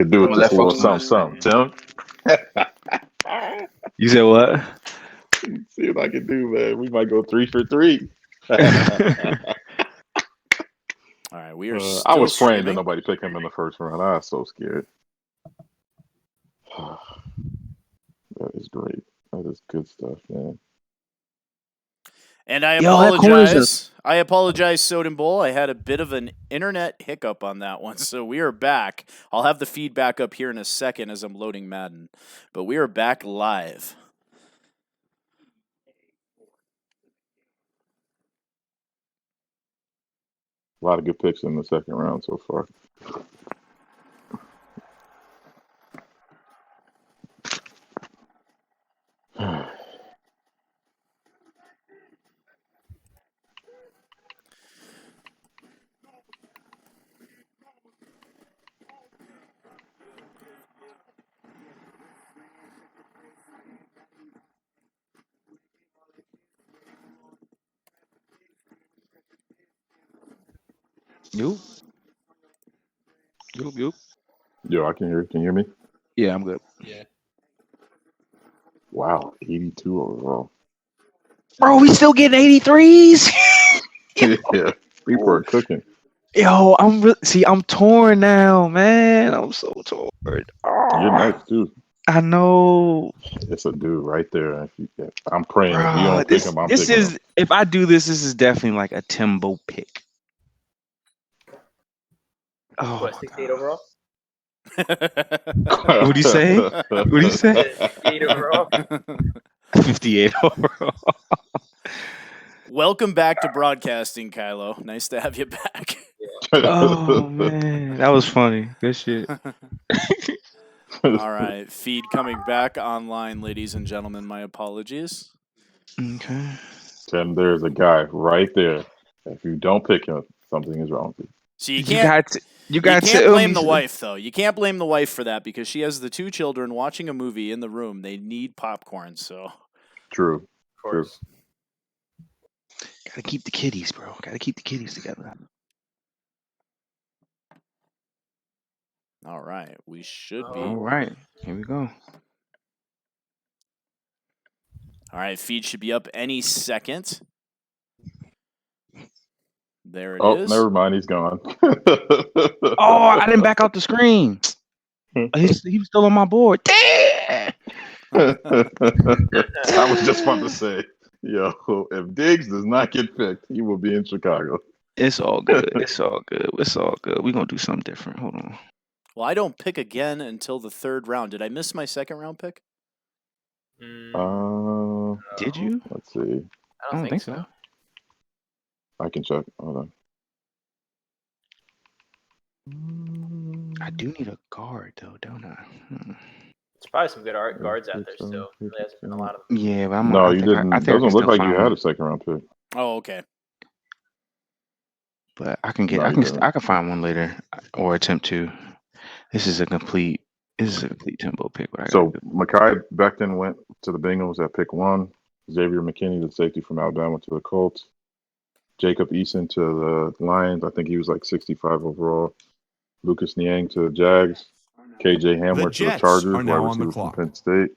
Could do it We'll just let a little folks something, know. Tim. You said what? See what I can do, man. We might go 3 for 3. All right, we are still I was praying that streaming. nobody picked him in the first round. I was so scared. That is great. That is good stuff, man. And I Yo, that apologize. I apologize, Soden Bowl. I had a bit of an internet hiccup on that one, so we are back. I'll have the feedback up here in a second as I'm loading Madden, but we are back live. A lot of good picks in the second round so far. You? You? Yo, I can hear you. Can you hear me? Yeah, I'm good. Yeah. Wow, 82 overall. Bro, we still getting 83s. Yeah, people are cooking. Yo, I'm torn now, man. I'm so torn. You're nice, too. I know. It's a dude right there. I'm praying. If you Bro, don't pick him, I'm this picking is if I do this is definitely like a Timbo pick. Oh, What, 68 overall? him. What'd you say? What'd you say? 68 overall? 58 overall. Welcome back to broadcasting, Kylo. Nice to have you back. Oh man, that was funny. Good shit. All right, feed coming back online, ladies and gentlemen. My apologies. Okay. Tim, there's a guy right there. If you don't pick him, something is wrong with you. So You can't blame the wife, though. You can't blame the wife for that because she has the two children watching a movie in the room. They need popcorn, so. True. Of course. Gotta keep the kitties, bro. Gotta keep the kitties together. All right, we should be. All right, here we go. All right, feed should be up any second. There it is. Never mind. He's gone. Oh, I didn't back out the screen. He was still on my board. Damn. I was just about to say, yo, if Diggs does not get picked, he will be in Chicago. It's all good. It's all good. It's all good. We're gonna do something different. Hold on. Well, I don't pick again until the third round. Did I miss my second round pick? Did you? Let's see. I don't think so. I can check. Hold on. I do need a guard though, don't I? There's probably some good guards out there still. There hasn't been a lot of them. Yeah, but No, you didn't. It doesn't look like you had a second round pick. Oh, okay. But I can get. No, I can find one later or attempt to. This is a complete tempo pick. So Mekhi Becton went to the Bengals at pick 1. Xavier McKinney, the safety from Alabama, to the Colts. Jacob Eason to the Lions. I think he was like 65 overall. Lucas Niang to the Jags. KJ Hamler to the Chargers. Wide receiver from Penn State.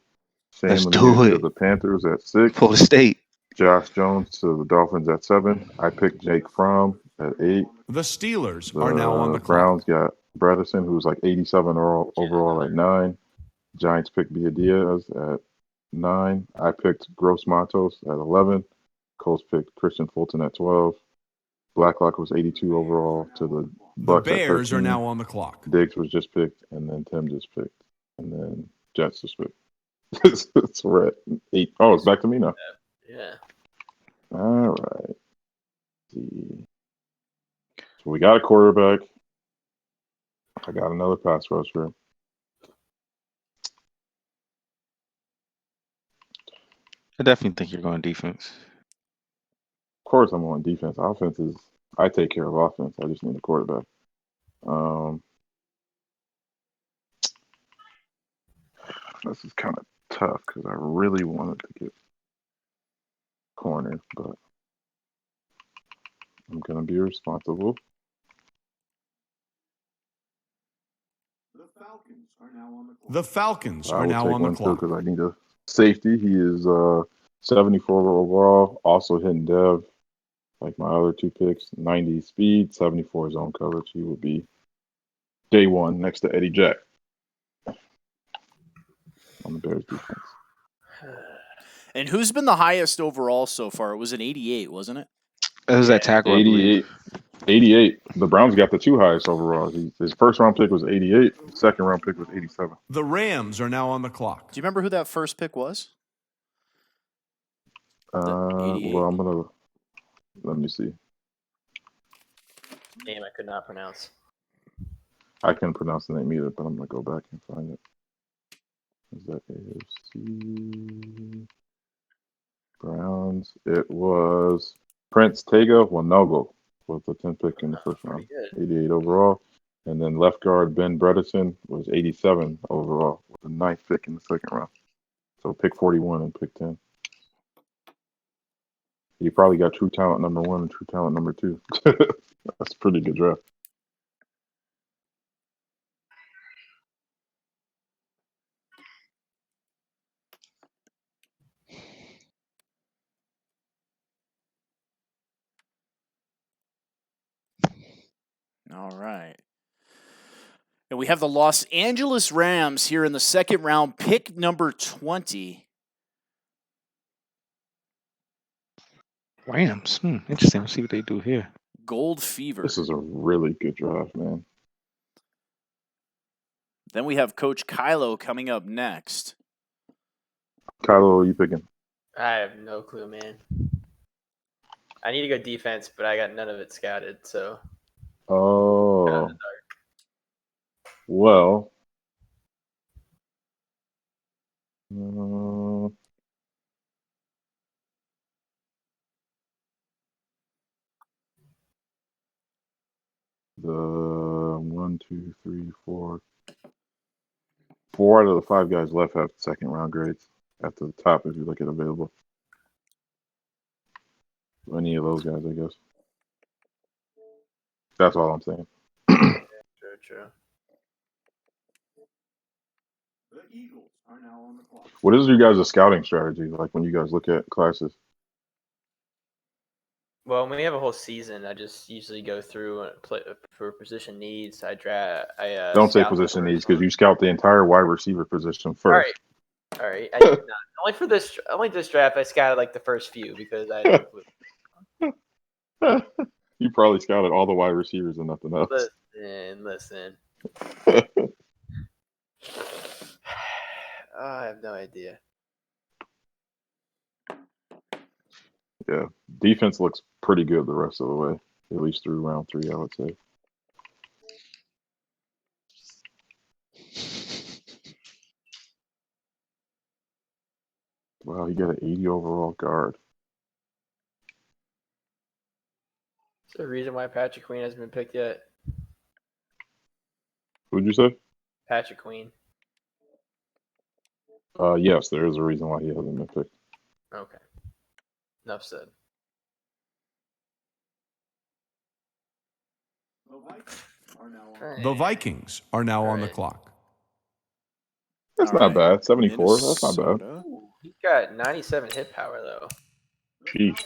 Shane Lemieux to the Panthers at 6. Florida State. Josh Jones to the Dolphins at 7. I picked Jake Fromm at 8. The Steelers are now on the Browns clock. got Bredesen, who was like 87 overall at 9. Giants picked Via Diaz at 9. I picked Gross Matos at 11. Colts picked Christian Fulton at 12. Blacklock was 82 overall to the Bucs. The Bears at 13. are now on the clock. Diggs was just picked, and then Tim just picked, and then Jets just picked. So we're at 8. Oh, it's back to me now. Yeah. All right. Let's see. So we got a quarterback. I got another pass rusher. I definitely think you're going defense. Of course, I'm on defense. Offense is I take care of offense. I just need a quarterback. This is kind of tough because I really wanted to get corner, but I'm gonna be responsible. The Falcons are I will now take on the one too clock. because I need a safety. He is 74 overall, also hitting dev like my other two picks. 90 speed, 74 zone coverage. He will be day one next to Eddie Jack on the Bears defense. And who's been the highest overall so far? It was an 88, wasn't it? It was that tackle, I believe. 88. The Browns got the two highest overall. His first round pick was 88. Second round pick was 87. The Rams are now on the clock. Do you remember who that first pick was? Well, let me see. Name I could not pronounce. I can't pronounce the name either, but I'm gonna go back and find it. Is that AFC Browns? It was Prince Tega Wanogo was the 10th pick in the first round. 88 overall. And then left guard Ben Bredesen was 87 overall with the 9th pick in the second round. So pick 41 and pick 10. He probably got true talent number 1 and true talent number 2. That's a pretty good draft. All right. And we have the Los Angeles Rams here in the second round, pick number 20. Rams. Interesting. Let's see what they do here. Gold Fever. This is a really good draft, man. Then we have Coach Kylo coming up next. Kylo, who are you picking? I have no clue, man. I need to go defense, but I got none of it scouted, so. Oh. Well. The 1, 2, 3, 4. 4 out of the 5 guys left have second round grades at the top if you look at available. Any of those guys, I guess. That's all I'm saying. True. What is your guys' scouting strategy like when you guys look at classes? Well, when we have a whole season, I just usually go through and play for position needs. I draft. Don't say scout the position first needs because one. you scout the entire wide receiver position first. All right. I did not. Only this draft, I scouted like the first few because I had no clue. You probably scouted all the wide receivers and nothing else. Listen. I have no idea. Yeah, defense looks pretty good the rest of the way, at least through round 3, I would say. Wow, he got an 80 overall guard. Is there a reason why Patrick Queen hasn't been picked yet? Who'd you say? Patrick Queen. Yes, there is a reason why he hasn't been picked. Okay. Enough said. The Vikings are now on the clock. That's All not right. bad. 74. That's not bad. Minnesota. He's got 97 hit power though. Jeez.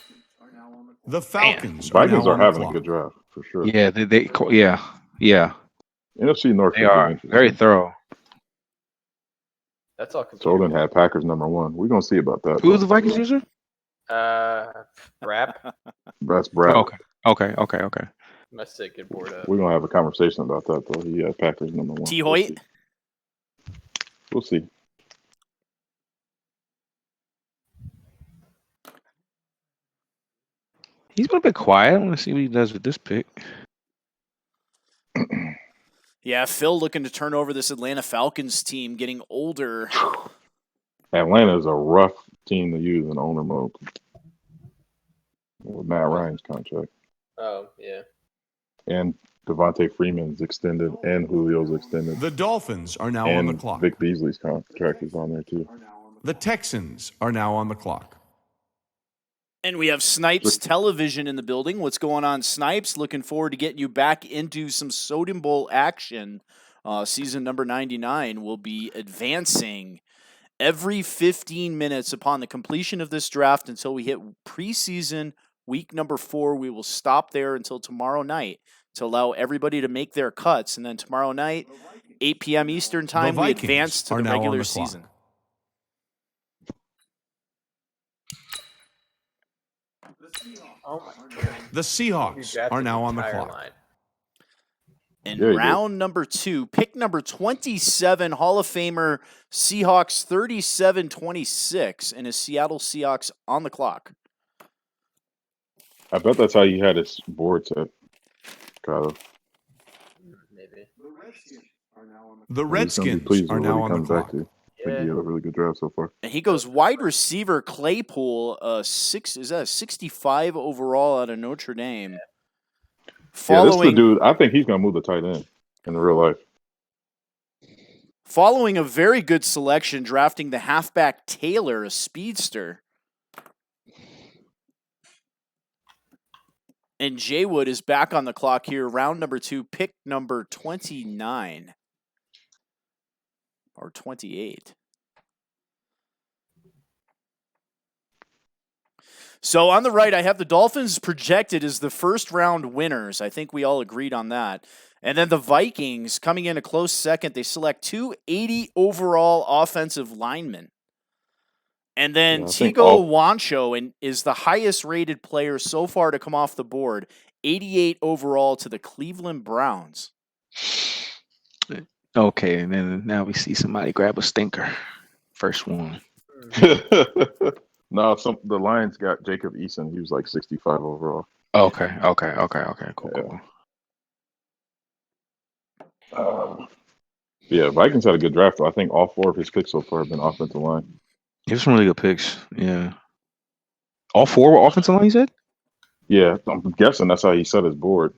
The Falcons are Vikings now are on the having a clock. good draft for sure. Yeah, yeah. NFC North They could be are interesting. very thorough. That's all computer. Soden had Packers number 1. We're gonna see about that. Who's the Vikings user? Rap. That's Brad. Okay. Must take good board up. We're gonna have a conversation about that though. He had Packers number 1. T. Hoyt. We'll see. He's been a bit quiet. I want to see what he does with this pick. Yeah, Phil looking to turn over this Atlanta Falcons team, getting older. Atlanta is a rough team to use in owner mode with Matt Ryan's contract. Oh, yeah. And Devontae Freeman's extended and Julio's extended. The Dolphins are now on the And clock. Vic Beasley's contract is on there too. The Texans are now on the clock. And we have Snipes Television in the building. What's going on, Snipes? Looking forward to getting you back into some Soden Bowl action season number 99, will be advancing every 15 minutes upon the completion of this draft until we hit preseason week number 4. We will stop there until tomorrow night to allow everybody to make their cuts. And then tomorrow night, 8 p.m. Eastern time, we Vikings advance to are the now on regular the clock. season. Oh my god. The Seahawks are now on the clock. Line. And Yeah, he did. round number 2, pick number 27, Hall of Famer Seahawks 37-26, and his Seattle Seahawks on the clock. I bet that's how you had his board set, Kylo. Maybe. The He's gonna be Redskins pleased are with now what he on the comes back clock. to. I think he had a really good draft so far. And he goes wide receiver Claypool, is that a 65 overall out of Notre Dame? Yeah, this is the Following dude. I think he's gonna move the tight end in real life. following a very good selection, drafting the halfback Taylor, a speedster. And Jaywood is back on the clock here, round number 2, pick number 29. Or 28. So on the right, I have the Dolphins projected as the first round winners. I think we all agreed on that. And then the Vikings coming in a close second. They select 280 overall offensive linemen. And then Yeah, I think Tigo Wancho is the highest rated player so far to come off the board. 88 overall to the Cleveland Browns. Okay, and then now we see somebody grab a stinker. First one. No, the Lions got Jacob Eason. He was like 65 overall. Okay. Cool. Yeah, Vikings had a good draft. I think all 4 of his picks so far have been offensive line. There's some really good picks. Yeah. All 4 were offensive line, you said? Yeah, I'm guessing that's how he set his board.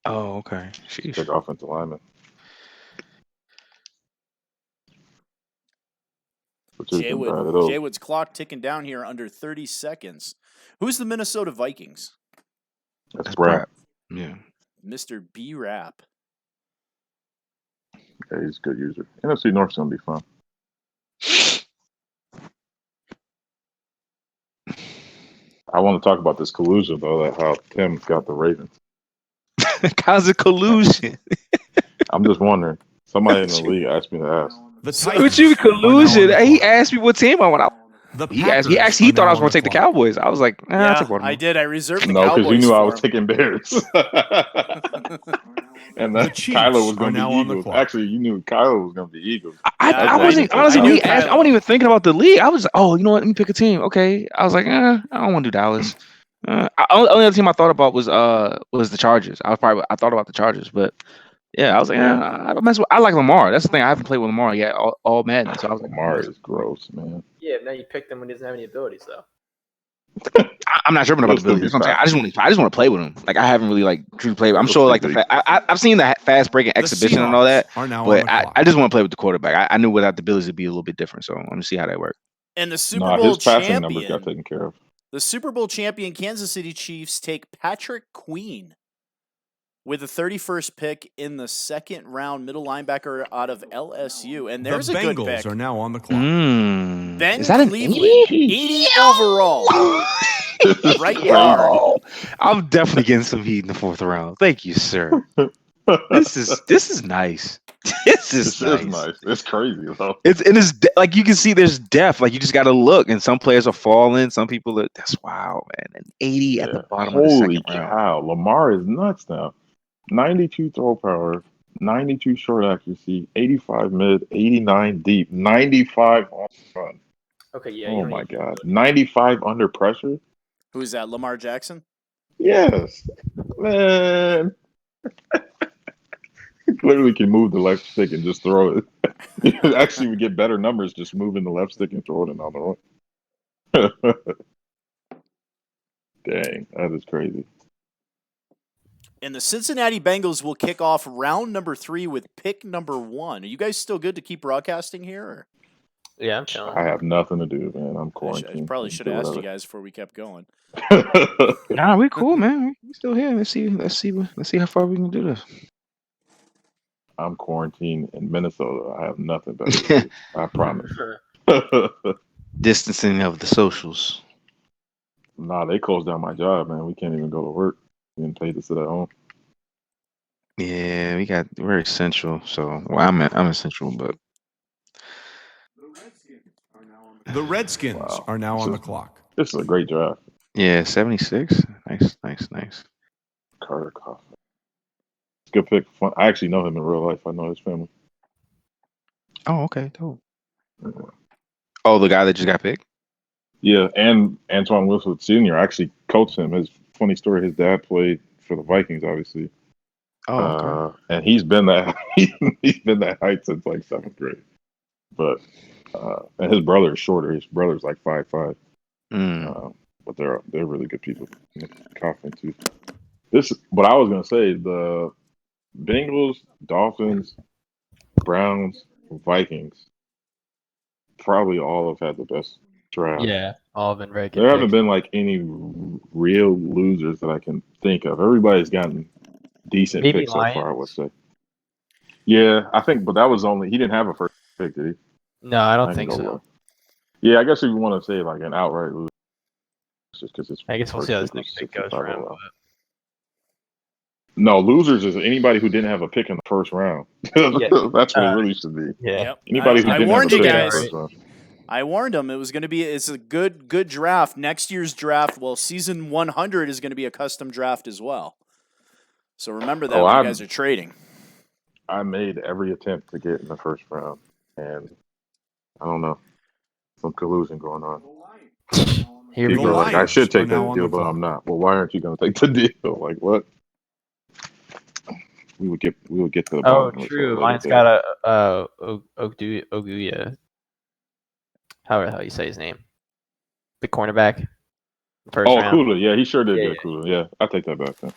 Oh, okay. Sheesh. Pick offensive lineman. Which isn't bad at all. Jaywood's clock ticking down here under 30 seconds. Who's the Minnesota Vikings? That's Brown. Yeah. Mr. B-Rap. Yeah, he's a good user. NFC North's going to be fun. I want to talk about this collusion, though, that how Tim got the Ravens. How's it collusion? I'm just wondering. Somebody in the league asked me to ask. The What you collusion? He asked me what team I went out. The He thought I was going to take the Cowboys. I was like, I'll take Baltimore. I did. I reserved the No, Cowboys because you knew I for was him. taking Bears. And The that Chiefs Kylo was are going to now be on the Eagles. clock. Actually, you knew Kylo was going to be Eagles. I wasn't I honestly. knew When he asked, Kylo. I wasn't even thinking about the league. I was like, oh, you know what? Let me pick a team. Okay. I was like, I don't want to do Dallas. Only other team I thought about was the Chargers. I thought about the Chargers, but yeah, I was like, I don't mess with. I like Lamar. That's the thing. I haven't played with Lamar yet. All Madden. So I was like, Lamar is gross, man. Yeah, now you picked him when he doesn't have any abilities, though. I'm not driven about the ability. That's what I'm saying. I just want to play with him. Like I haven't really like truly played. I'm sure like I've seen the fast breaking exhibition and all that, are now but on the clock. I just want to play with the quarterback. I knew without the abilities it'd be a little bit different. So let me see how that works. And the Super No, Bowl his passing numbers got champion, taken care of. the Super Bowl champion Kansas City Chiefs take Patrick Queen with the 31st pick in the second round, middle linebacker out of LSU. And there's The a good Bengals pick. are now on the clock. Ben Is that an Cleveland, 80? 80 overall. Right guard. I'm definitely getting some heat in the 4th round. Thank you, sir. This is nice. This is nice. This is nice. It's crazy, though. It's like you can see there's depth. Like you just got to look, and some players are falling. Some people are. That's wow, man. And 80 at the bottom of the Holy second round. cow. Lamar is nuts now. 92 throw power, 92 short accuracy, 85 mid, 89 deep, 95 on run. Okay, yeah. Oh my God. 95 under pressure? Who's that, Lamar Jackson? Yes. Man. He literally can move the left stick and just throw it. You actually would get better numbers just moving the left stick and throwing it on the run. Dang, that is crazy. And the Cincinnati Bengals will kick off round number 3 with pick number 1. Are you guys still good to keep broadcasting here? Or? Yeah, I'm telling I have nothing to do, man. I'm I quarantined. probably should have asked you guys before we kept going. Nah, we cool, man. We still here. Let's see how far we can do this. I'm quarantined in Minnesota. I have nothing better to do. I promise. Distancing of the socials. Nah, they closed down my job, man. We can't even go to work. Getting paid to sit at home. Yeah, we're essential. So I'm essential, but The Redskins Wow. are now on the clock. This is a great draft. yeah, 76. Nice. Carter Coughlin. It's a good pick. Fun. I actually know him in real life. I know his family. Oh, okay, dope. Oh, the guy that just got picked? Yeah, and Antoine Wilson Sr. actually coached him. His funny story, his dad played for the Vikings, obviously. Oh, okay. And he's been that he's been that height since like 7th grade. But and his brother is shorter. His brother's like 5'5". But they're really good people. Confident too. What I was gonna say, the Bengals, Dolphins, Browns, Vikings probably all have had the best draft. Yeah, all have been very good. There haven't picks. been like any real losers that I can think of. Everybody's gotten decent Maybe picks so far, I would Lions? say. Yeah, I think, but that was only he didn't have a first pick, did he? No, I don't can think go so. low. Yeah, I guess if you want to say like an outright loser, just because it's. I guess we'll first see how this pick was next pick goes 65 for him. overall. No, losers is anybody who didn't have a pick in the first round. Yeah. That's what it really should be. Yeah. Yep. Anybody who I didn't warned have a you pick in the guys. first round. I warned them it was going to be. It's a good draft. Next year's draft, well, season 100 is going to be a custom draft as well. So remember that when you guys are trading. I made every attempt to get in the first round, and I don't know, some collusion going on. Here we People are go. like, I should take now that on deal, the but clock. I'm not. Well, why aren't you going to take the deal? Like what? We would get to the Oh, bottom of it true. later Lions today. got a Oguya. How the hell you say his name? The cornerback. First Oh, round. Kula. Yeah, he sure did Yeah, get a Kula. Yeah, I take that back then.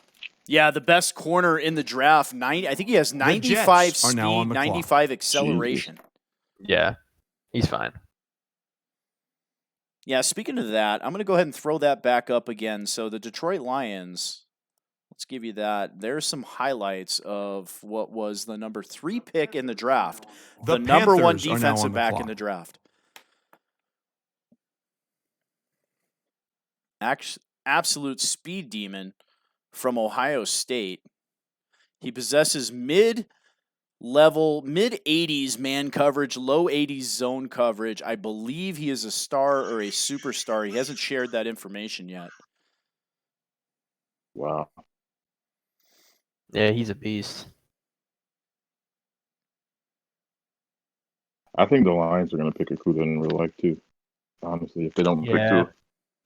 Yeah, the best corner in the draft. I think he has 95 Jets are now speed, on the clock. 95 acceleration. Yeah, he's fine. Yeah, speaking of that, I'm going to go ahead and throw that back up again. So the Detroit Lions, let's give you that. There's some highlights of what was the number 3 pick in the draft. The number 1 Panthers are now on defensive the back clock. in the draft. Absolute speed demon from Ohio State. He possesses mid-level, mid-80s man coverage, low 80s zone coverage. I believe he is a star or a superstar. He hasn't shared that information yet. Wow. Yeah, he's a beast. I think the Lions are going to pick a Kula in real life too. Honestly, if they don't pick Yeah, through.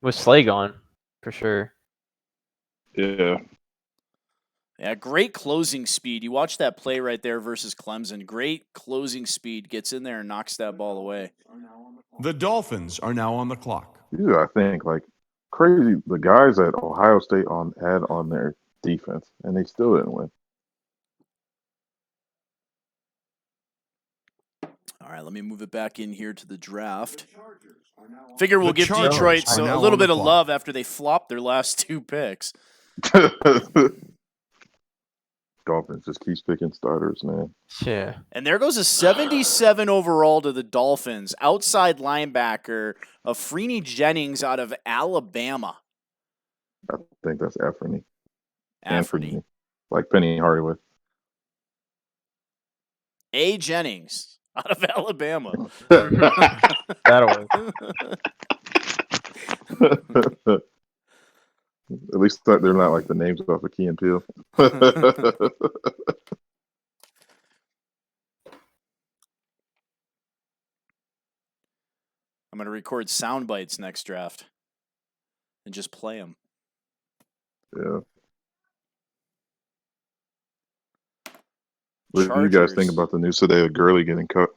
with Slay gone for sure. Yeah. Yeah, great closing speed. You watch that play right there versus Clemson. Great closing speed. Gets in there and knocks that ball away. The Dolphins are now on the clock. Yeah, I think like crazy. The guys at Ohio State had on their defense, and they still didn't win. All right, let me move it back in here to the draft. Figure we'll The give Chargers Detroit are a now little on the bit of clock. love after they flopped their last 2 picks. Dolphins just keeps picking starters, man. Yeah. And there goes a 77 overall to the Dolphins. Outside linebacker of Freeney Jennings out of Alabama. I think that's Anthony. Anthony. Like Penny Hardaway. A. Jennings out of Alabama. That'll work. At least they're not like the names off of Key and Peele. I'm going to record sound bites next draft and just play them. Yeah. What do you guys think about the news today of Gurley getting cut?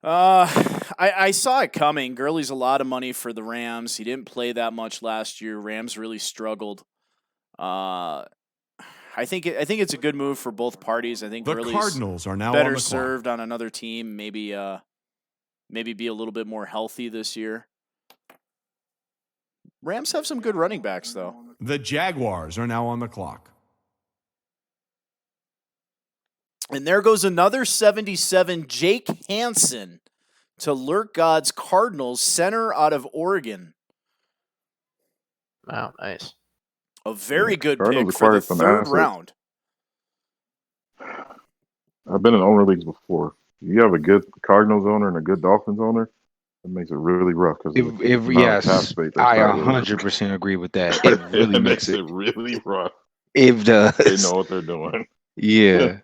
I saw it coming. Gurley's a lot of money for the Rams. He didn't play that much last year. Rams really struggled. I think it's a good move for both parties. I think The Gurley's Cardinals are now on better the clock. served on another team. Maybe be a little bit more healthy this year. Rams have some good running backs though. The Jaguars are now on the clock. And there goes another 77, Jake Hansen to Lurk God's Cardinals, center out of Oregon. Wow, nice. A very good Cardinals pick for the acquired some third assets. round. I've been in owner leagues before. You have a good Cardinals owner and a good Dolphins owner, it makes it really rough because Yes, I 100% agree with that. It really makes it really rough. It does. They know what they're doing. Yeah.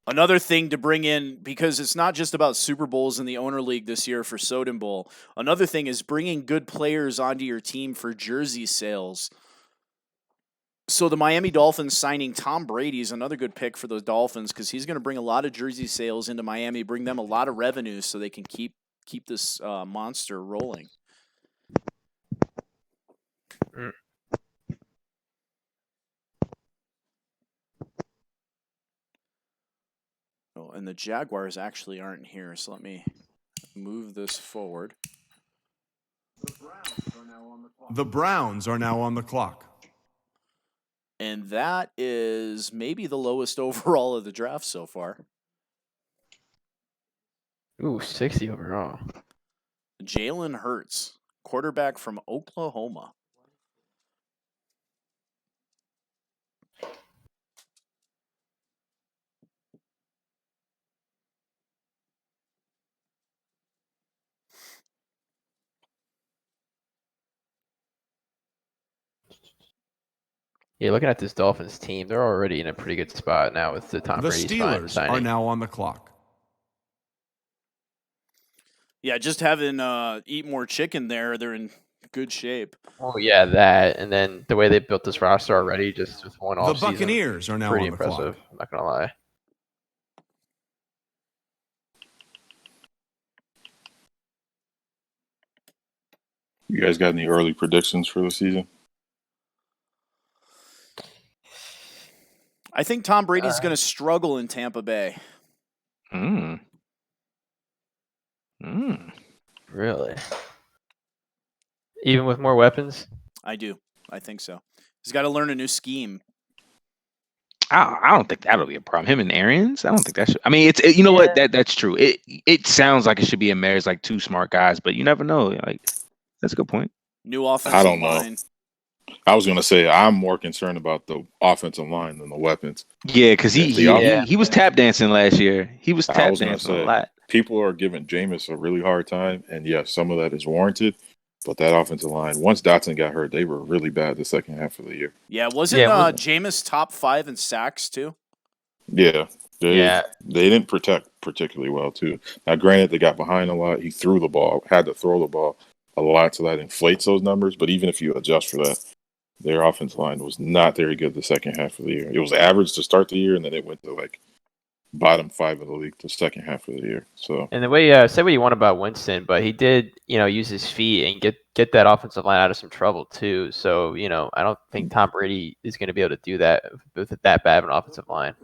Another thing to bring in, because it's not just about Super Bowls in the owner league this year for Soden Bowl. Another thing is bringing good players onto your team for jersey sales. So the Miami Dolphins signing Tom Brady is another good pick for the Dolphins because he's going to bring a lot of jersey sales into Miami, bring them a lot of revenue so they can keep this monster rolling. Mm. Oh, and the Jaguars actually aren't here, so let me move this forward. The Browns are now on the clock. And that is maybe the lowest overall of the draft so far. Ooh, 60 overall. Jalen Hurts, quarterback from Oklahoma. Yeah, looking at this Dolphins team, they're already in a pretty good spot now with the Tom The Brady Steelers signing. are now on the clock. Yeah, just having eat more chicken there, they're in good shape. Oh yeah, that, and then the way they built this roster already, just with one The off season, Buccaneers are now pretty on the impressive. clock. I'm not gonna lie. You guys got any early predictions for the season? I think Tom Brady's going to struggle in Tampa Bay. Really? Even with more weapons? I do. I think so. He's got to learn a new scheme. I don't think that'll be a problem. Him and Arians, I don't think that should. I mean, you know what? That's true. It sounds like it should be a marriage, like two smart guys, but you never know. Like, that's a good point. New offensive I don't know. line. I was going to say I'm more concerned about the offensive line than the weapons. Yeah, because he was tap dancing last year. He was tap dancing a lot. People are giving Jameis a really hard time, and yes, some of that is warranted. But that offensive line, once Dotson got hurt, they were really bad the second half of the year. Yeah, wasn't Jameis top 5 in sacks too? Yeah. They didn't protect particularly well too. Now, granted, they got behind a lot. He threw the ball, had to throw the ball a lot, so that inflates those numbers. But even if you adjust for that, their offensive line was not very good the second half of the year. It was average to start the year, and then it went to like bottom 5 of the league the second half of the year. So, and the way say what you want about Winston, but he did use his feet and get that offensive line out of some trouble too. So I don't think Tom Brady is going to be able to do that with that bad of an offensive line.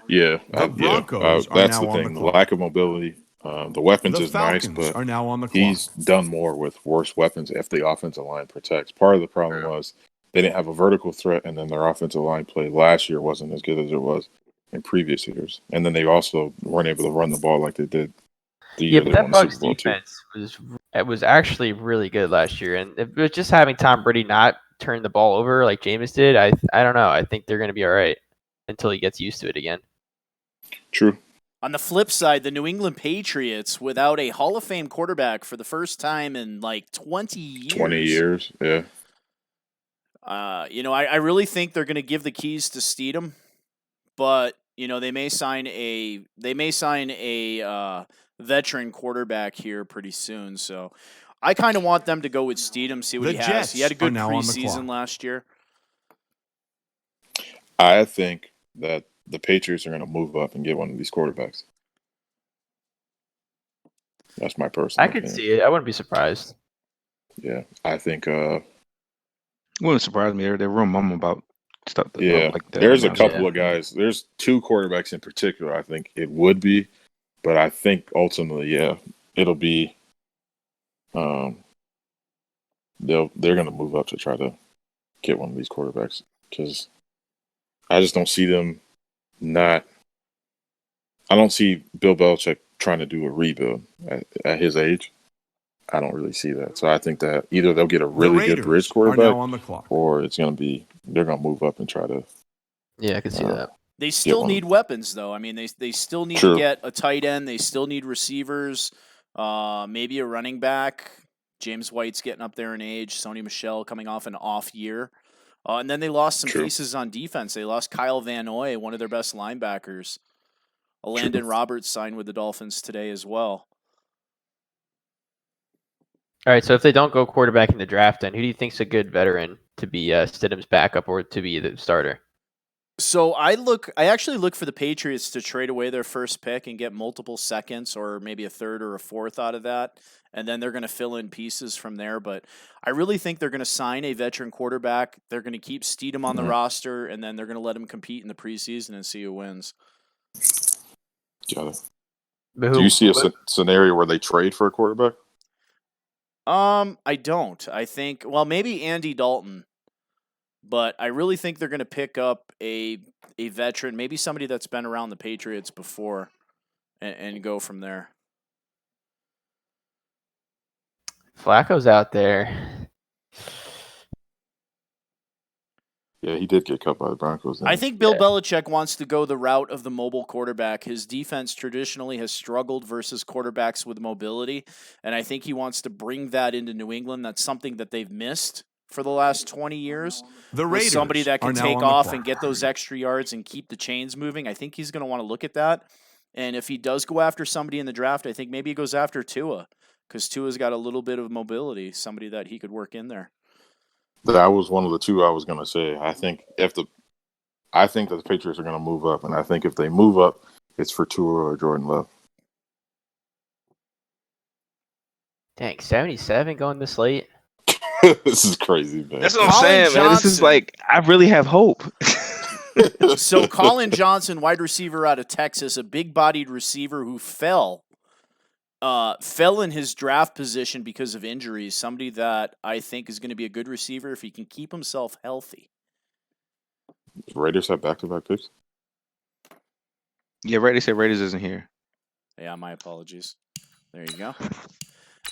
Yeah, The Broncos are that's now the on thing. the The clock. lack of mobility. The weapons The is nice, Falcons but are now on the clock. he's done more with worse weapons if the offensive line protects. Part of the problem was they didn't have a vertical threat, and then their offensive line play last year wasn't as good as it was in previous years. And then they also weren't able to run the ball like they did the year they won the Super Bowl too. Defense was actually really good last year, and it was just having Tom Brady not turn the ball over like Jameis did. I don't know. I think they're going to be all right until he gets used to it again. True. On the flip side, the New England Patriots, without a Hall of Fame quarterback for the first time in like 20 years. 20 years, yeah. I really think they're going to give the keys to Steedham, but they may sign a veteran quarterback here pretty soon. So I kind of want them to go with Steedham, see what he has. Jets He had a good are now on the preseason clock. last year. I think that the Patriots are going to move up and get one of these quarterbacks. That's my personal I could opinion. see it. I wouldn't be surprised. Yeah, I think. Wouldn't surprise me. They're real mum about stuff. Like that. There's a couple of guys. There's 2 quarterbacks in particular. I think it would be, but I think ultimately, it'll be. They're going to move up to try to get one of these quarterbacks because I just don't see them not I don't see Bill Belichick trying to do a rebuild at his age. I don't really see that. So I think that either they'll get a really good bridge Raiders are quarterback, now on the clock. or it's going to be they're going to move up and try to. Yeah, I can see that. They still one. need weapons, though. I mean, they still need to get a tight end. They still need receivers, maybe a running back. James White's getting up there in age. Sony Michel coming off an off year. And then they lost some pieces on defense. They lost Kyle Van Noy, one of their best linebackers. Landon Roberts signed with the Dolphins today as well. All right, so if they don't go quarterback in the draft, then who do you think's a good veteran to be Stidham's backup or to be the starter? So I actually look for the Patriots to trade away their first pick and get multiple seconds or maybe a third or a fourth out of that. And then they're going to fill in pieces from there. But I really think they're going to sign a veteran quarterback. They're going to keep Stidham on the roster, and then they're going to let him compete in the preseason and see who wins. Got it. Do you see a scenario where they trade for a quarterback? I don't. I think, well, maybe Andy Dalton. But I really think they're going to pick up a veteran, maybe somebody that's been around the Patriots before, and go from there. Flacco's out there. Yeah, he did get cut by the Broncos. I think Bill Belichick wants to go the route of the mobile quarterback. His defense traditionally has struggled versus quarterbacks with mobility, and I think he wants to bring that into New England. That's something that they've missed for the last 20 years. The Raiders somebody that can are now take on the off clock. and get those extra yards and keep the chains moving. I think he's going to want to look at that. And if he does go after somebody in the draft, I think maybe he goes after Tua, because Tua's got a little bit of mobility, somebody that he could work in there. That was one of the two I was going to say. I think that the Patriots are going to move up, and I think if they move up, it's for Tua or Jordan Love. Dang, 77 going this late? This is crazy, man. That's what I'm saying, man. This is like, I really have hope. So Colin Johnson, wide receiver out of Texas, a big-bodied receiver who fell in his draft position because of injuries. Somebody that I think is going to be a good receiver if he can keep himself healthy. Raiders have back-to-back picks? Yeah, Raiders said Raiders isn't here. Yeah, my apologies. There you go.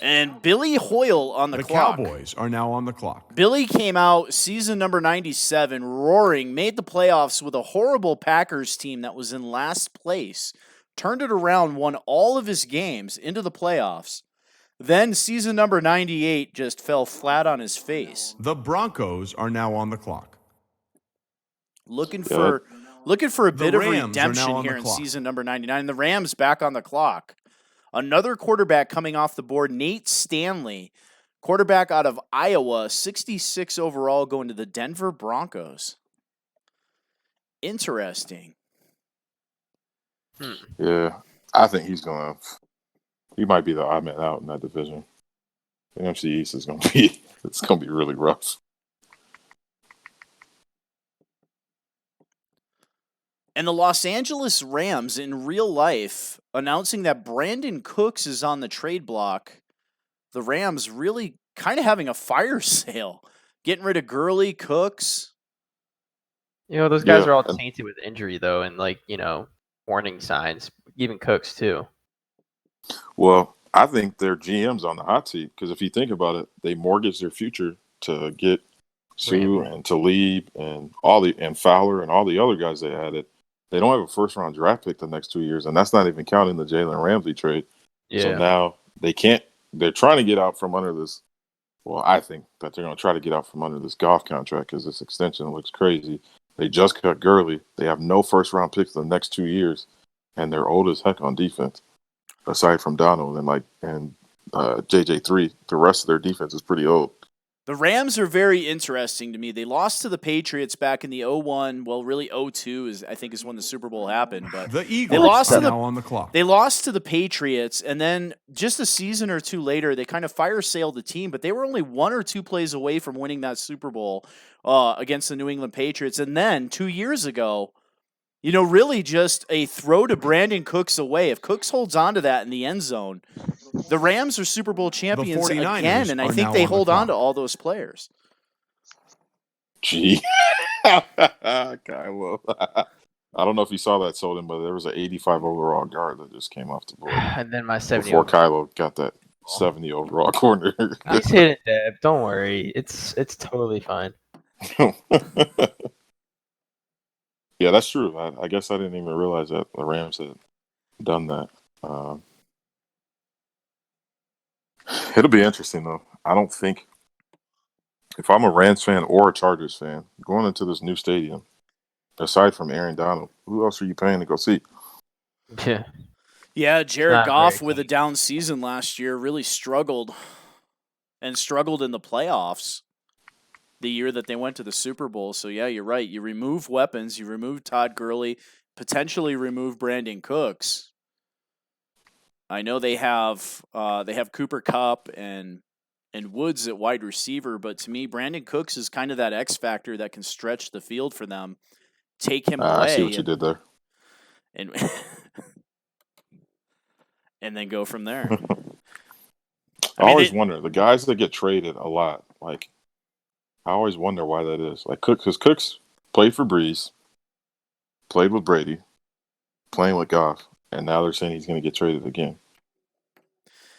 And Billy Hoyle on the clock. The Cowboys are now on the clock. Billy came out season number 97, roaring, made the playoffs with a horrible Packers team that was in last place, turned it around, won all of his games into the playoffs. Then season number 98 just fell flat on his face. The Broncos are now on the clock. Looking for a bit of Rams are now redemption on here the in clock. season number 99. The Rams back on the clock. Another quarterback coming off the board, Nate Stanley, quarterback out of Iowa, 66 overall, going to the Denver Broncos. Interesting. Yeah, I think he might be the odd man out in that division. The NFC East is going to be really rough. And the Los Angeles Rams in real life announcing that Brandon Cooks is on the trade block. The Rams really kind of having a fire sale, getting rid of Gurley, Cooks. You know, those guys are all tainted with injury, though, and, warning signs, even Cooks, too. Well, I think their GM's on the hot seat because if you think about it, they mortgaged their future to get Sue and Talib and Fowler and all the other guys they added. They don't have a first-round draft pick the next 2 years, and that's not even counting the Jalen Ramsey trade. Yeah. So now they can't – they're trying to get out from under this – well, I think that they're going to try to get out from under this Goff contract because this extension looks crazy. They just cut Gurley. They have no first-round picks the next 2 years, and they're old as heck on defense, aside from Donald and JJ3. The rest of their defense is pretty old. The Rams are very interesting to me. They lost to the Patriots back in the 01. Well, really 02 I think is when the Super Bowl happened. But the Eagles are now on the clock. They lost to the Patriots, and then just a season or two later, they kind of fire-sailed the team. But they were only 1 or 2 plays away from winning that Super Bowl against the New England Patriots. And then 2 years ago, really just a throw to Brandon Cooks away. If Cooks holds on to that in the end zone, the Rams are Super Bowl champions again, and I think they hold on to all those players. Gee. Kyle. I don't know if you saw that, Soden, but there was an 85 overall guard that just came off the board And then my 70 before overall. Kylo got that 70 overall corner. He's hitting Deb. Don't worry. It's totally fine. Yeah, that's true. I guess I didn't even realize that the Rams had done that. It'll be interesting, though. I don't think if I'm a Rams fan or a Chargers fan going into this new stadium, aside from Aaron Donald, who else are you paying to go see? Yeah. Yeah, Jared Not Goff very with a down season last year really struggled in the playoffs the year that they went to the Super Bowl. So, yeah, you're right. You remove weapons. You remove Todd Gurley, potentially remove Brandon Cooks. I know they have Cooper Kupp and Woods at wide receiver, but to me, Brandon Cooks is kind of that X factor that can stretch the field for them. Take him away. I see what you did there. And and then go from there. I always wonder, the guys that get traded a lot, like, I always wonder why that is. Like, because Cooks played for Breeze, played with Brady, playing with Goff, and now they're saying he's going to get traded again.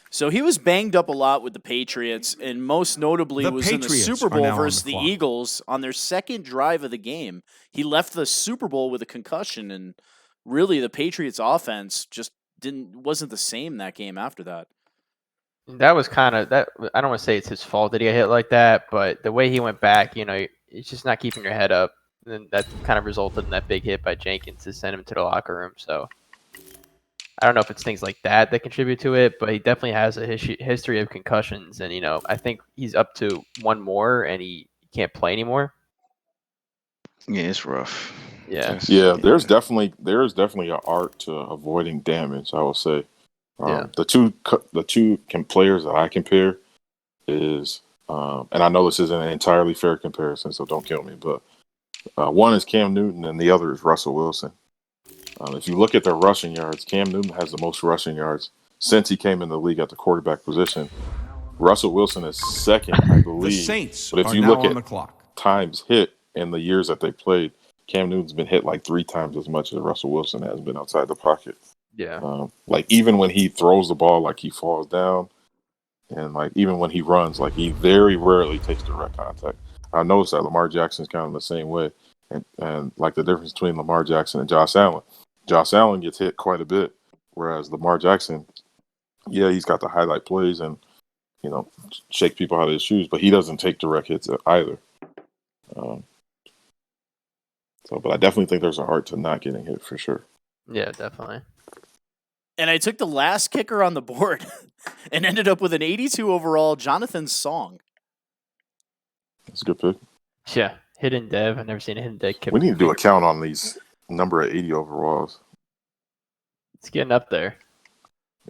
So he was banged up a lot with the Patriots, and most notably was in the Super Bowl versus the Eagles on their second drive of the game. He left the Super Bowl with a concussion, and really the Patriots' offense just wasn't the same that game after that. That was kind of that. I don't want to say it's his fault that he got hit like that, but the way he went back, it's just not keeping your head up. And that kind of resulted in that big hit by Jenkins to send him to the locker room. So I don't know if it's things like that contribute to it, but he definitely has a history of concussions. And, I think he's up to one more and he can't play anymore. Yeah, it's rough. Yeah. There's definitely an art to avoiding damage, I will say. The two players that I compare is, and I know this isn't an entirely fair comparison, so don't kill me, but one is Cam Newton and the other is Russell Wilson. If you look at their rushing yards, Cam Newton has the most rushing yards since he came in the league at the quarterback position. Russell Wilson is second, I believe. The Saints but if are you now look on at the clock. Times hit in the years that they played, Cam Newton's been hit like 3 times as much as Russell Wilson has been outside the pocket. Yeah. Like even when he throws the ball, like he falls down, and like even when he runs, like he very rarely takes direct contact. I noticed that Lamar Jackson's kind of the same way, and like the difference between Lamar Jackson and Josh Allen. Josh Allen gets hit quite a bit, whereas Lamar Jackson, he's got the highlight plays and shake people out of his shoes, but he doesn't take direct hits either. But I definitely think there's an art to not getting hit for sure. Yeah, definitely. And I took the last kicker on the board and ended up with an 82 overall Jonathan Song. That's a good pick. Yeah, hidden dev. I've never seen a hidden dev kicker. We need to do a count on these number of 80 overalls. It's getting up there.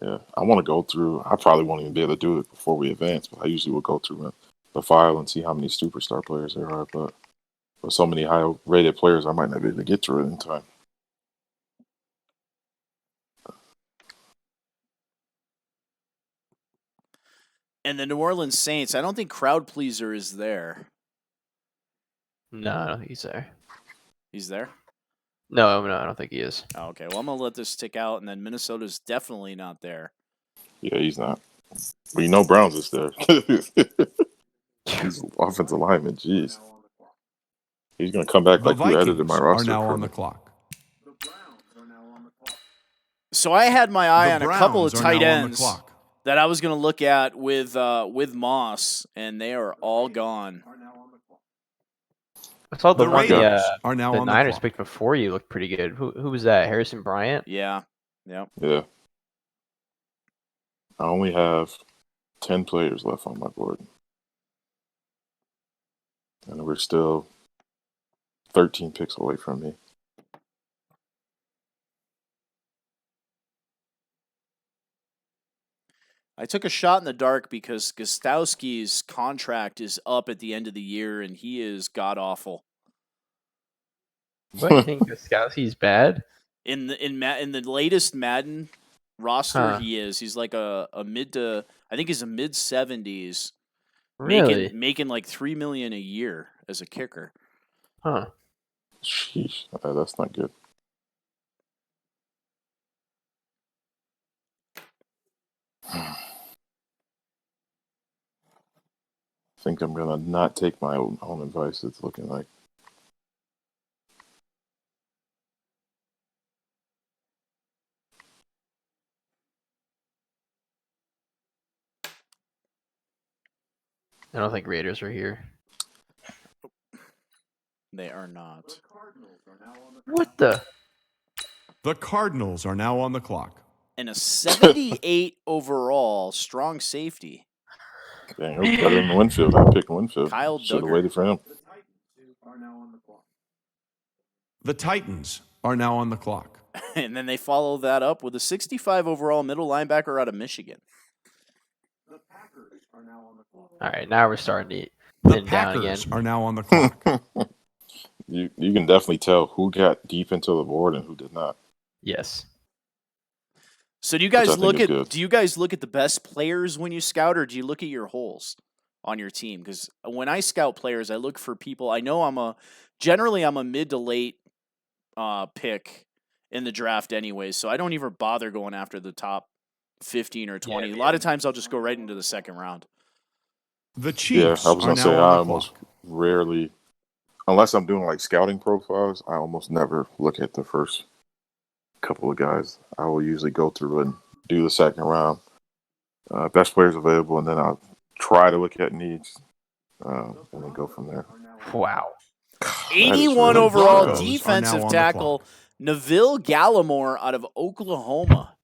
Yeah, I want to go through. I probably won't even be able to do it before we advance, but I usually will go through the file and see how many superstar players there are. But with so many high-rated players, I might not be able to get through it in time. And the New Orleans Saints, I don't think Crowd Pleaser is there. No, I don't think he's there. He's there? No, I don't think he is. Oh, okay, well, I'm going to let this stick out, and then Minnesota's definitely not there. Yeah, he's not. But Browns is there. He's offensive lineman. Jeez. He's going to come back The like you edited my roster. Are now on the clock. So I had my eye on a couple of tight ends clock. that I was going to look at with Moss, and they are all gone. I saw the The one Raiders are now the on the Niners clock. picked before you looked pretty good. Who was that? Harrison Bryant? Yeah. Yeah. I only have 10 players left on my board. And we're still 13 picks away from me. I took a shot in the dark because Gostowski's contract is up at the end of the year, and he is god-awful. What, you think Gostowski's bad? In the latest Madden roster, he is. He's like a mid to, I think he's a mid-70s. Really? Making like $3 million a year as a kicker. Huh. Sheesh. That's not good. think I'm gonna not take my own advice. It's looking like. I don't think Raiders are here. They are not. What the? The Cardinals are now on the clock. And a 78 overall strong safety. Dang, it was better than Winfield. I picked Winfield. Kyle Should have Duggar. waited for him. The Titans are now on the clock. And then they follow that up with a 65 overall middle linebacker out of Michigan. All right, now we're starting to The thin down again. Packers are now on the clock. You can definitely tell who got deep into the board and who did not. Yes. So do you Which I guys think look is at good. the best players when you scout, or do you look at your holes on your team? Because when I scout players, I look for people. I know I'm a mid to late pick in the draft anyway, so I don't even bother going after the top 15 or 20. A lot of times I'll just go right into the second round. The Yeah, Chiefs I was are gonna say now I on the almost clock. rarely, unless I'm doing like scouting profiles, I almost never look at the first couple of guys. I will usually go through and do the second round, best players available, and then I'll try to look at needs, and then go from there. Wow. That is 81 really overall Broncos bad. are now defensive on the tackle, clock. Neville Gallimore out of Oklahoma.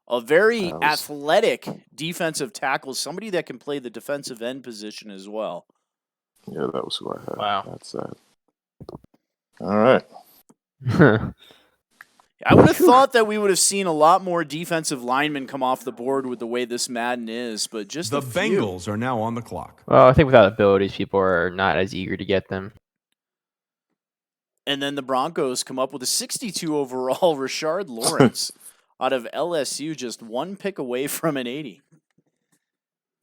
A very That was- athletic defensive tackle, somebody that can play the defensive end position as well. Yeah, that was who I had. Wow. That's sad. All right. I would have thought that we would have seen a lot more defensive linemen come off the board with the way this Madden is, but just The a few. Bengals are now on the clock. Well, I think without abilities, people are not as eager to get them. And then the Broncos come up with a 62 overall Rashard Lawrence out of LSU, just one pick away from an 80.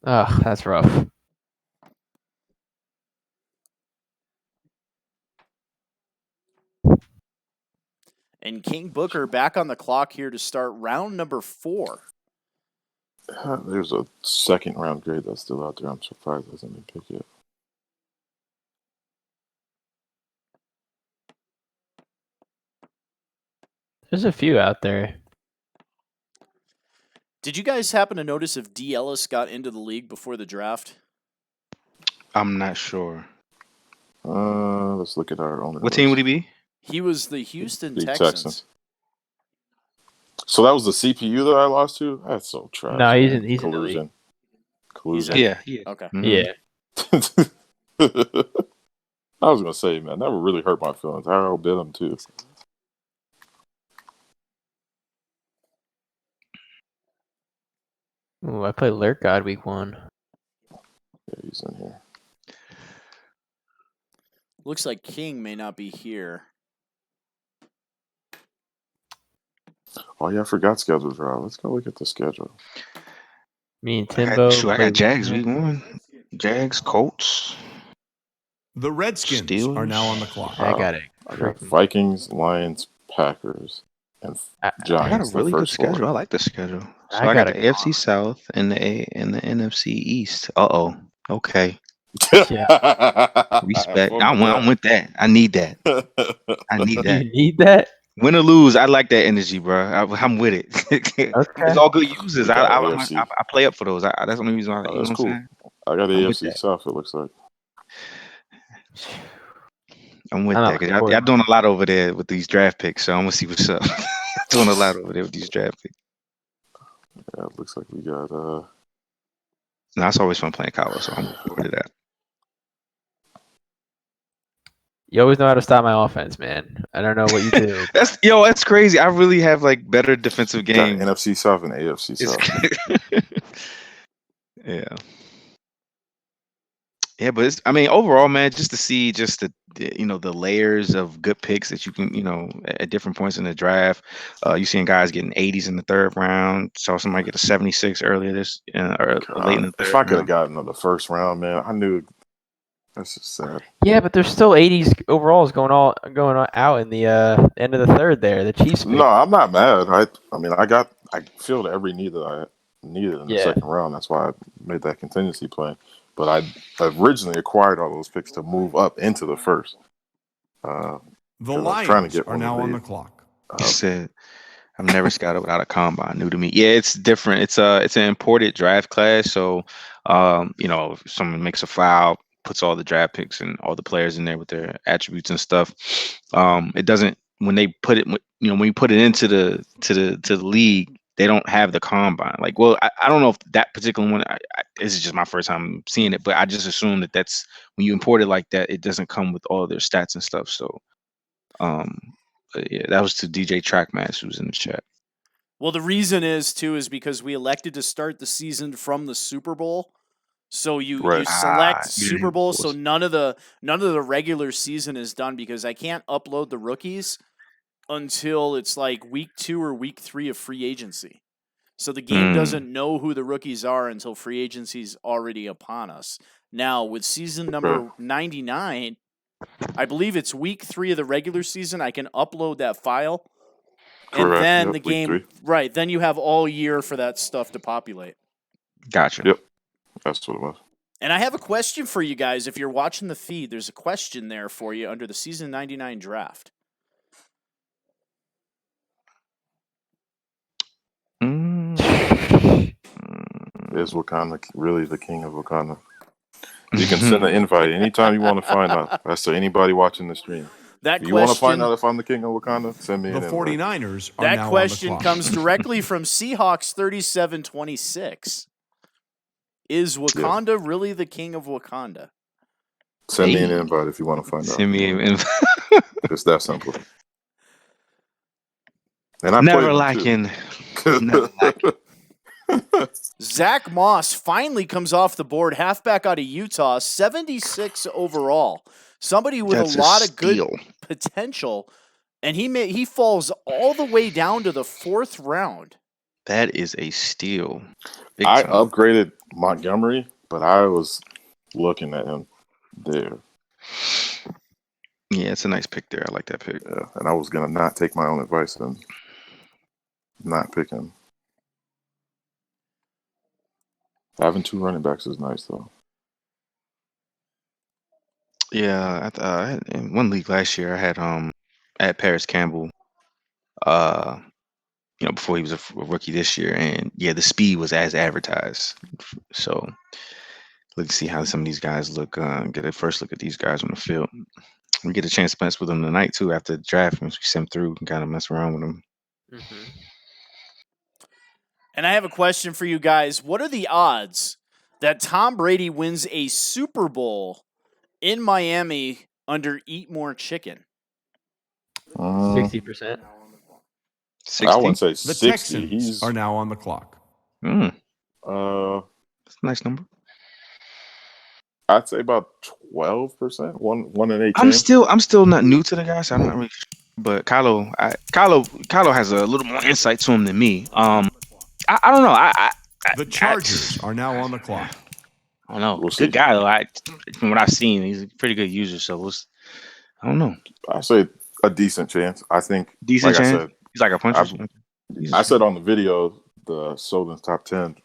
Ugh, that's rough. And King Booker back on the clock here to start round number 4. There's a second round grade that's still out there. I'm surprised it hasn't been picked yet. There's a few out there. Did you guys happen to notice if D. Ellis got into the league before the draft? I'm not sure. Let's look at our own. What team would he be? He was the Houston The Texans. Texans. So that was the CPU that I lost to? That's so trash. No, he's man. in the league. Collusion. Collusion. Yeah. Okay. Mhm. Yeah. I was gonna say, man, that would really hurt my feelings. I outbid him too. Ooh, I played Lurk God week 1. Yeah, he's in here. Looks like King may not be here. Oh yeah, I forgot schedule draw. Let's go look at the schedule. Me and I Timbo. got played Jags week week 1. Jags, Colts. The Redskins are now on the clock. I got it. I got Vikings, Lions, Packers, and Giants. I got a really the good first four. schedule. I like the schedule. So I I got got the AFC South and the NFC East. Okay. Respect. I'm with that. I need that. I need that. You need that? Win or lose, I like that energy, bro. I'm with it. Okay. It's all good uses. We got I AFC. play up for those. That's the only reason why. Oh, You know that's what cool. I'm saying? I got the I'm with AFC that. South, it looks like. I'm with I'm that. not 'Cause recording. y'all doing a lot over there with these draft picks, so I'm gonna see what's up. Doing a lot over there with these draft picks. Yeah, it looks like we got No, it's always fun playing college, so I'm looking forward to that. You always know how to stop my offense, man. I don't know what you do. That's crazy. I really have like better defensive got game. NFC South and AFC South. Yeah. Yeah, but overall, man, just to see the layers of good picks that you can, at different points in the draft. You seeing guys getting 80s in the third round. Saw somebody get a 76 earlier or late in the third If I could have round. gotten to the first round, man, I knew. That's just sad. Yeah, but there's still 80s overalls going out in the end of the third there. The Chiefs. No, I'm not mad. I filled every need that I needed in the Yeah. second round. That's why I made that contingency plan. but I originally acquired all those picks to move up into the first. The 'cause I was trying to Lions get are one of now on the- the clock. Said I've never scouted without a combine. New to me. Yeah, it's different. It's an imported draft class. So, if someone makes a foul, puts all the draft picks and all the players in there with their attributes and stuff. It doesn't when they put it. When you put it into the league, they don't have the combine. Like, well, I don't know if that particular one. This is just my first time seeing it, but I just assume that's when you import it like that, it doesn't come with all their stats and stuff. So, but yeah, that was to DJ Trackmaster who's in the chat. Well, the reason is because we elected to start the season from the Super Bowl. So you Right. select You didn't Super have Bowl, those. so none of the regular season is done because I can't upload the rookies until it's like week 2 or week 3 of free agency. So the game doesn't know who the rookies are until free agency's already upon us. Now with season number 99, I believe it's week 3 of the regular season. I can upload that file, and Correct. then Yep, the week game 3. right. Then you have all year for that stuff to populate. Gotcha. Yep. That's what it was. And I have a question for you guys. If you're watching the feed, there's a question there for you under the season 99 draft. Is Wakanda really the king of Wakanda? You can send an invite anytime you want to find out. That's to anybody watching the stream. That If you want to find question, out if I'm the king of Wakanda, send me The an invite. 49ers are that now question on the clock. comes directly from Seahawks 3726. Is Wakanda really the king of Wakanda? Send me an Hey. invite if you want to find out. Send me an It's that simple. And I never played them lacking. Never lacking. Zach Moss finally comes off the board, halfback out of Utah, 76 overall. Somebody with That's a lot of good steal. potential, and he falls all the way down to the 4th round. That is a steal. Big I time. upgraded Montgomery, but I was looking at him there. Yeah, it's a nice pick there. I like that pick. Yeah, and I was going to not take my own advice and not pick him. Having 2 running backs is nice, though. Yeah, I had, in one league last year, I had Paris Campbell. Before he was a rookie this year, and yeah, the speed was as advertised. So let's see how some of these guys look. Get a first look at these guys on the field. We get a chance to mess with them tonight too after the draft. Once we send them through, we can kind of mess around with them. Mm-hmm. And I have a question for you guys. What are the odds that Tom Brady wins a Super Bowl in Miami under Eat More Chicken? 60%. 60? I wouldn't say The 60. Texans He's are now on the clock. That's uh, a nice number. I'd say about 12%. 1 in 8. I'm still not new to the guy, so I'm not really. But Kylo has a little more insight to him than me. I don't know. The Chargers are now on the clock. I don't know. We'll see. Good guy though. From what I've seen, he's a pretty good user. So I don't know. I say a decent chance. I think Decent like chance. I said, He's like a puncher. I said on the video the Soden's top 10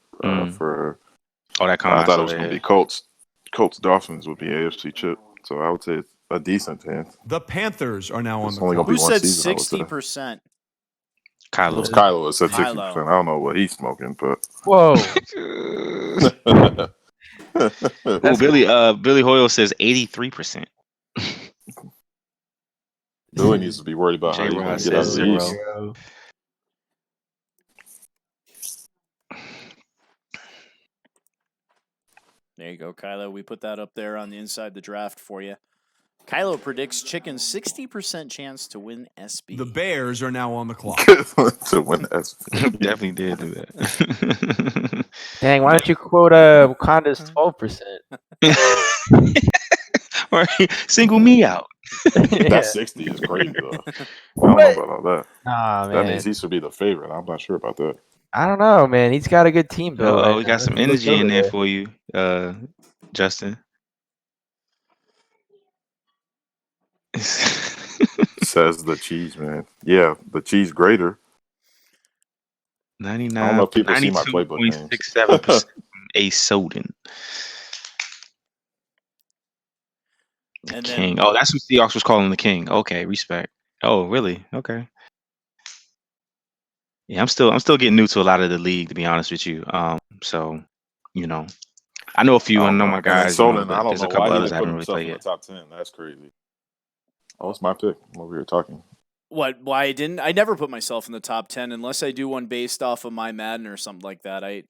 for. that I comment. thought it was going to be Colts. Colts Dolphins would be AFC chip, so I would say it's a decent chance. The Panthers are now on It's the only clock. gonna Who be one said season, I would say. 60%? Kylo. It's Kylo. It said Kylo. 60%. I don't know what he's smoking, but Whoa. Billy Hoyle says 83%. Billy needs to be worried about how he's J-Rod going to get out of says the 0. East. There you go, Kylo. We put that up there on the inside the draft for you. Kylo predicts Chicken 60% chance to win SB. The Bears are now on the clock. To win that. Definitely did do that. Dang, why don't you quote Wakanda's 12%? Or single me out. That 60 is crazy, though. I don't know about all that. Nah, That man. means he should be the favorite. I'm not sure about that. I don't know, man. He's got a good team built. Oh, we got some He looks energy in over there for you, Justin. Says the cheese man. Yeah, the cheese grater. 99. I don't know if people see my playbook names. 92.67% A Soden. The And king. then Oh, that's what Seahawks was calling the king. Okay, respect. Oh, really? Okay. Yeah, I'm still getting new to a lot of the league, to be honest with you. So, you know, I know a few. I I don't know know. my And then guys, Soden, I but don't there's a know why couple he others didn't I put haven't really himself played in the yet. top 10. That's crazy. Oh, it's my pick. What we were talking. why I didn't? I never put myself in the top 10 unless I do one based off of my Madden or something like that. I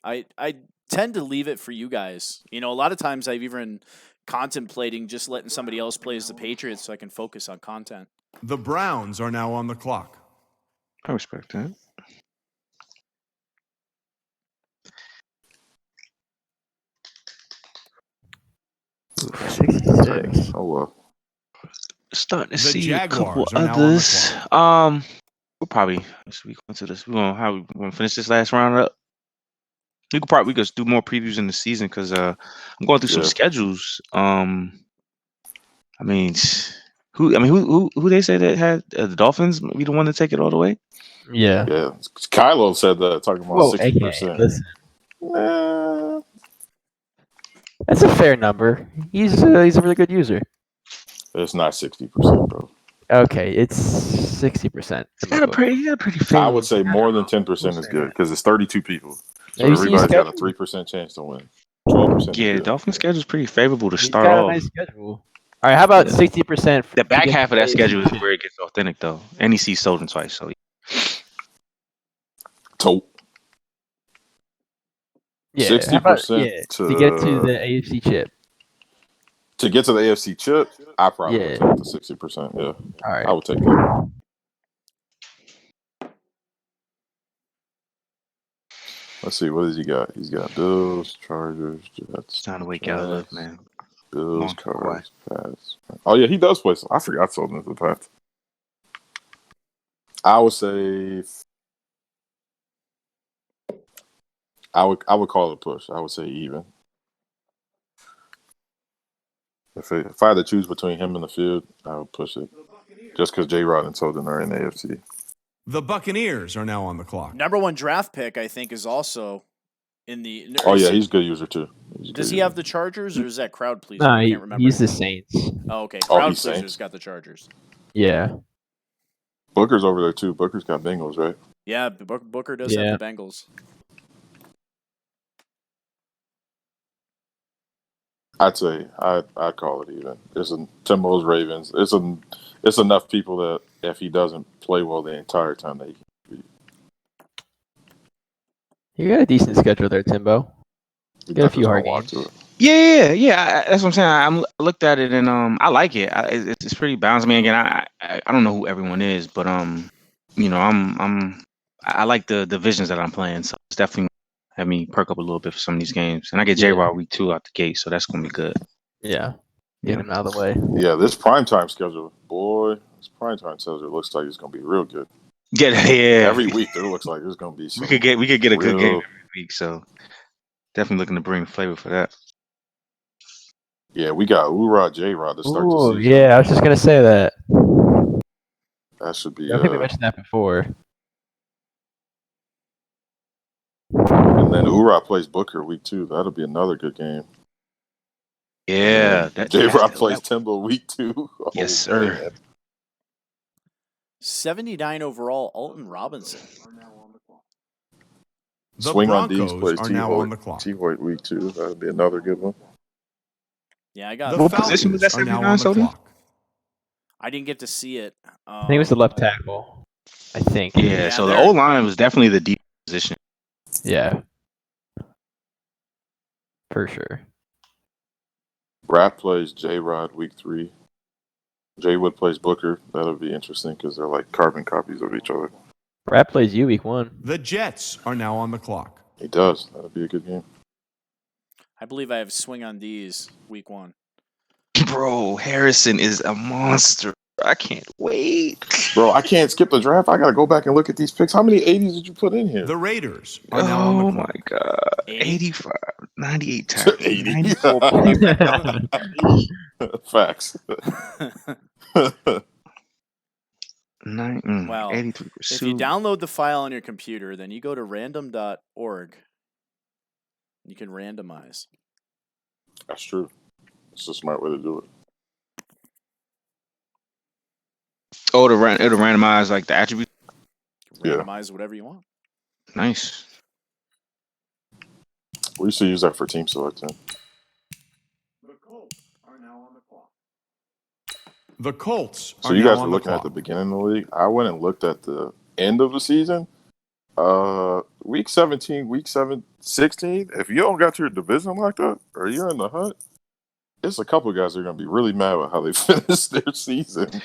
tend to leave it for you guys. You know, a lot of times I've even contemplating just letting somebody else play as the Patriots so I can focus on content. The Browns are now on the clock. I respect that. Titans. 66. Oh well. Starting to The see a couple Jaguars are now on the others. clock. We'll probably as we go into this. We gonna finish this last round up. We could do more previews in the season because I'm going through some Yeah. schedules. I mean, who they say that had the Dolphins be the one to take it all the way? Yeah. Yeah. Kylo said that, talking about Whoa, 60%. listen. Nah, That's a fair number. He's a really good user. it's not 60%, bro. Okay, it's 60%. He's got a pretty I favorable. would say more than 10% is good because it's 32 people. So everybody's got a 3% chance to win. 12% Yeah, is the good. Dolphins' schedule is pretty favorable to He's start got a off. nice schedule. All right, how about Yeah. 60%? The back half of that schedule is where it gets authentic, though. And he sees Soden twice, so Tote. Yeah, 60% to get to the AFC chip. To get to the AFC chip, I probably would Yeah. take the 60%. Yeah, All right. I would take that. Let's see, what has he got? He's got Bills, Chargers, Jets. it's time to wake y'all up, man. Bills, Come on, Cards, Pats. Oh yeah, he does play. I forgot Soden is the Pats. I would say I would call it a push. I would say even. If I had to choose between him and the field, I would push it. Just because J-Rod and Soden are in the AFC. The Buccaneers are now on the clock. Number one draft pick, I think, is also in the. Oh yeah, he's a good user too. Does he have the Chargers or is that crowd pleaser? No, I can't remember. he's the Saints. Oh, okay. Oh, Crowd he's pleaser's Saints? got the Chargers. Yeah. Booker's over there too. Booker's got Bengals, right? Yeah, Booker does have the Bengals. I'd say I'd call it even. It's Timberwolves Ravens. It's enough people that if he doesn't play well the entire time, they You got a decent schedule there, Timbo. Get a few hard games. Yeah. That's what I'm saying. I looked at it and I like it. It's pretty balanced. I mean, again, I don't know who everyone is, but you know, I like the divisions that I'm playing, so it's definitely had me perk up a little bit for some of these games. And I get J-Rod week 2 out the gate, so that's gonna be good. Yeah. Get him out of the way. Yeah, this primetime schedule, boy, this primetime schedule looks like it's gonna be real good. Yeah. Every week there looks like there's gonna be some. We could get a good game every week, so definitely looking to bring flavor for that. Yeah, we got Urod J-Rod to start the season. Yeah, I was just gonna say that. That should be. I think we mentioned that before. And then Urod plays Booker week 2. That'll be another good game. Yeah, J-Rod plays Timbo week 2. Oh, yes, sir. Man. 79 overall, Alton Robinson. The Swing Broncos on D's plays are now on the clock. T-Hoyt week 2. That'll be another good one. Yeah, I got. The What position was that Falcons are 79, now on the Soden? clock. I didn't get to see it. I think it was the left tackle. I think. Yeah, so the O-line was definitely the deep position. Yeah. For sure. Rat plays J-Rod week 3. J-Wood plays Booker. That'll be interesting because they're like carbon copies of each other. Rat plays you week 1. The Jets are now on the clock. He does. That'll be a good game. I believe I have swing on D's week 1. Bro, Harrison is a monster. I can't wait. Bro, I can't skip the draft. I got to go back and look at these picks. How many 80s did you put in here? The Raiders are now on the clock. My God. 85, 98 times. 80. 94 Facts. Well, 83 if pursuit. you download the file on your computer, then you go to random.org. You can randomize. That's true. It's a smart way to do it. Oh, it'll randomize like the attributes. Yeah. Randomize whatever you want. Nice. We used to use that for team selection. The Colts are now on the clock. The Colts So are you now guys on were the looking at the clock. beginning of the league. I went and looked at the end of the season. Week 17, week 16. If you don't got your division locked up or you're in the hunt, it's a couple of guys that are going to be really mad with how they finished their season.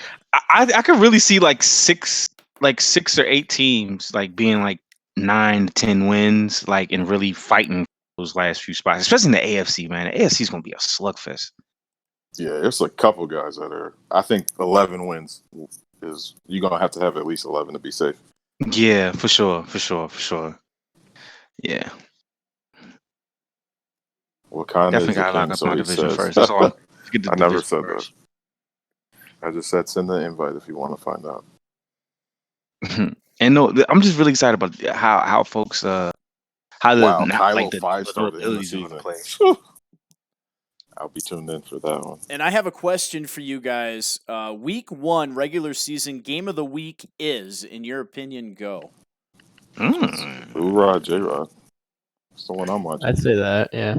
I could really see like six or eight teams like being like 9 to 10 wins, like and really fighting those last few spots, especially in the AFC. Man, the AFC is gonna be a slugfest. Yeah, it's a couple guys that are. I think 11 wins is you're going to have at least 11 to be safe. Yeah, for sure. Yeah, Wakanda definitely is the gotta lock king, up so my he division says. first. That's all. Get the I never division said first. that. I just said send the invite if you want to find out. And no, I'm just really excited about how folks how the Wow, not Kylo like the 5 started in the abilities are gonna season. play. I'll be tuned in for that one. And I have a question for you guys. Week 1 regular season game of the week is, in your opinion, go. Hoorah, J-Rod. That's the one I'm watching. I'd say that. Yeah.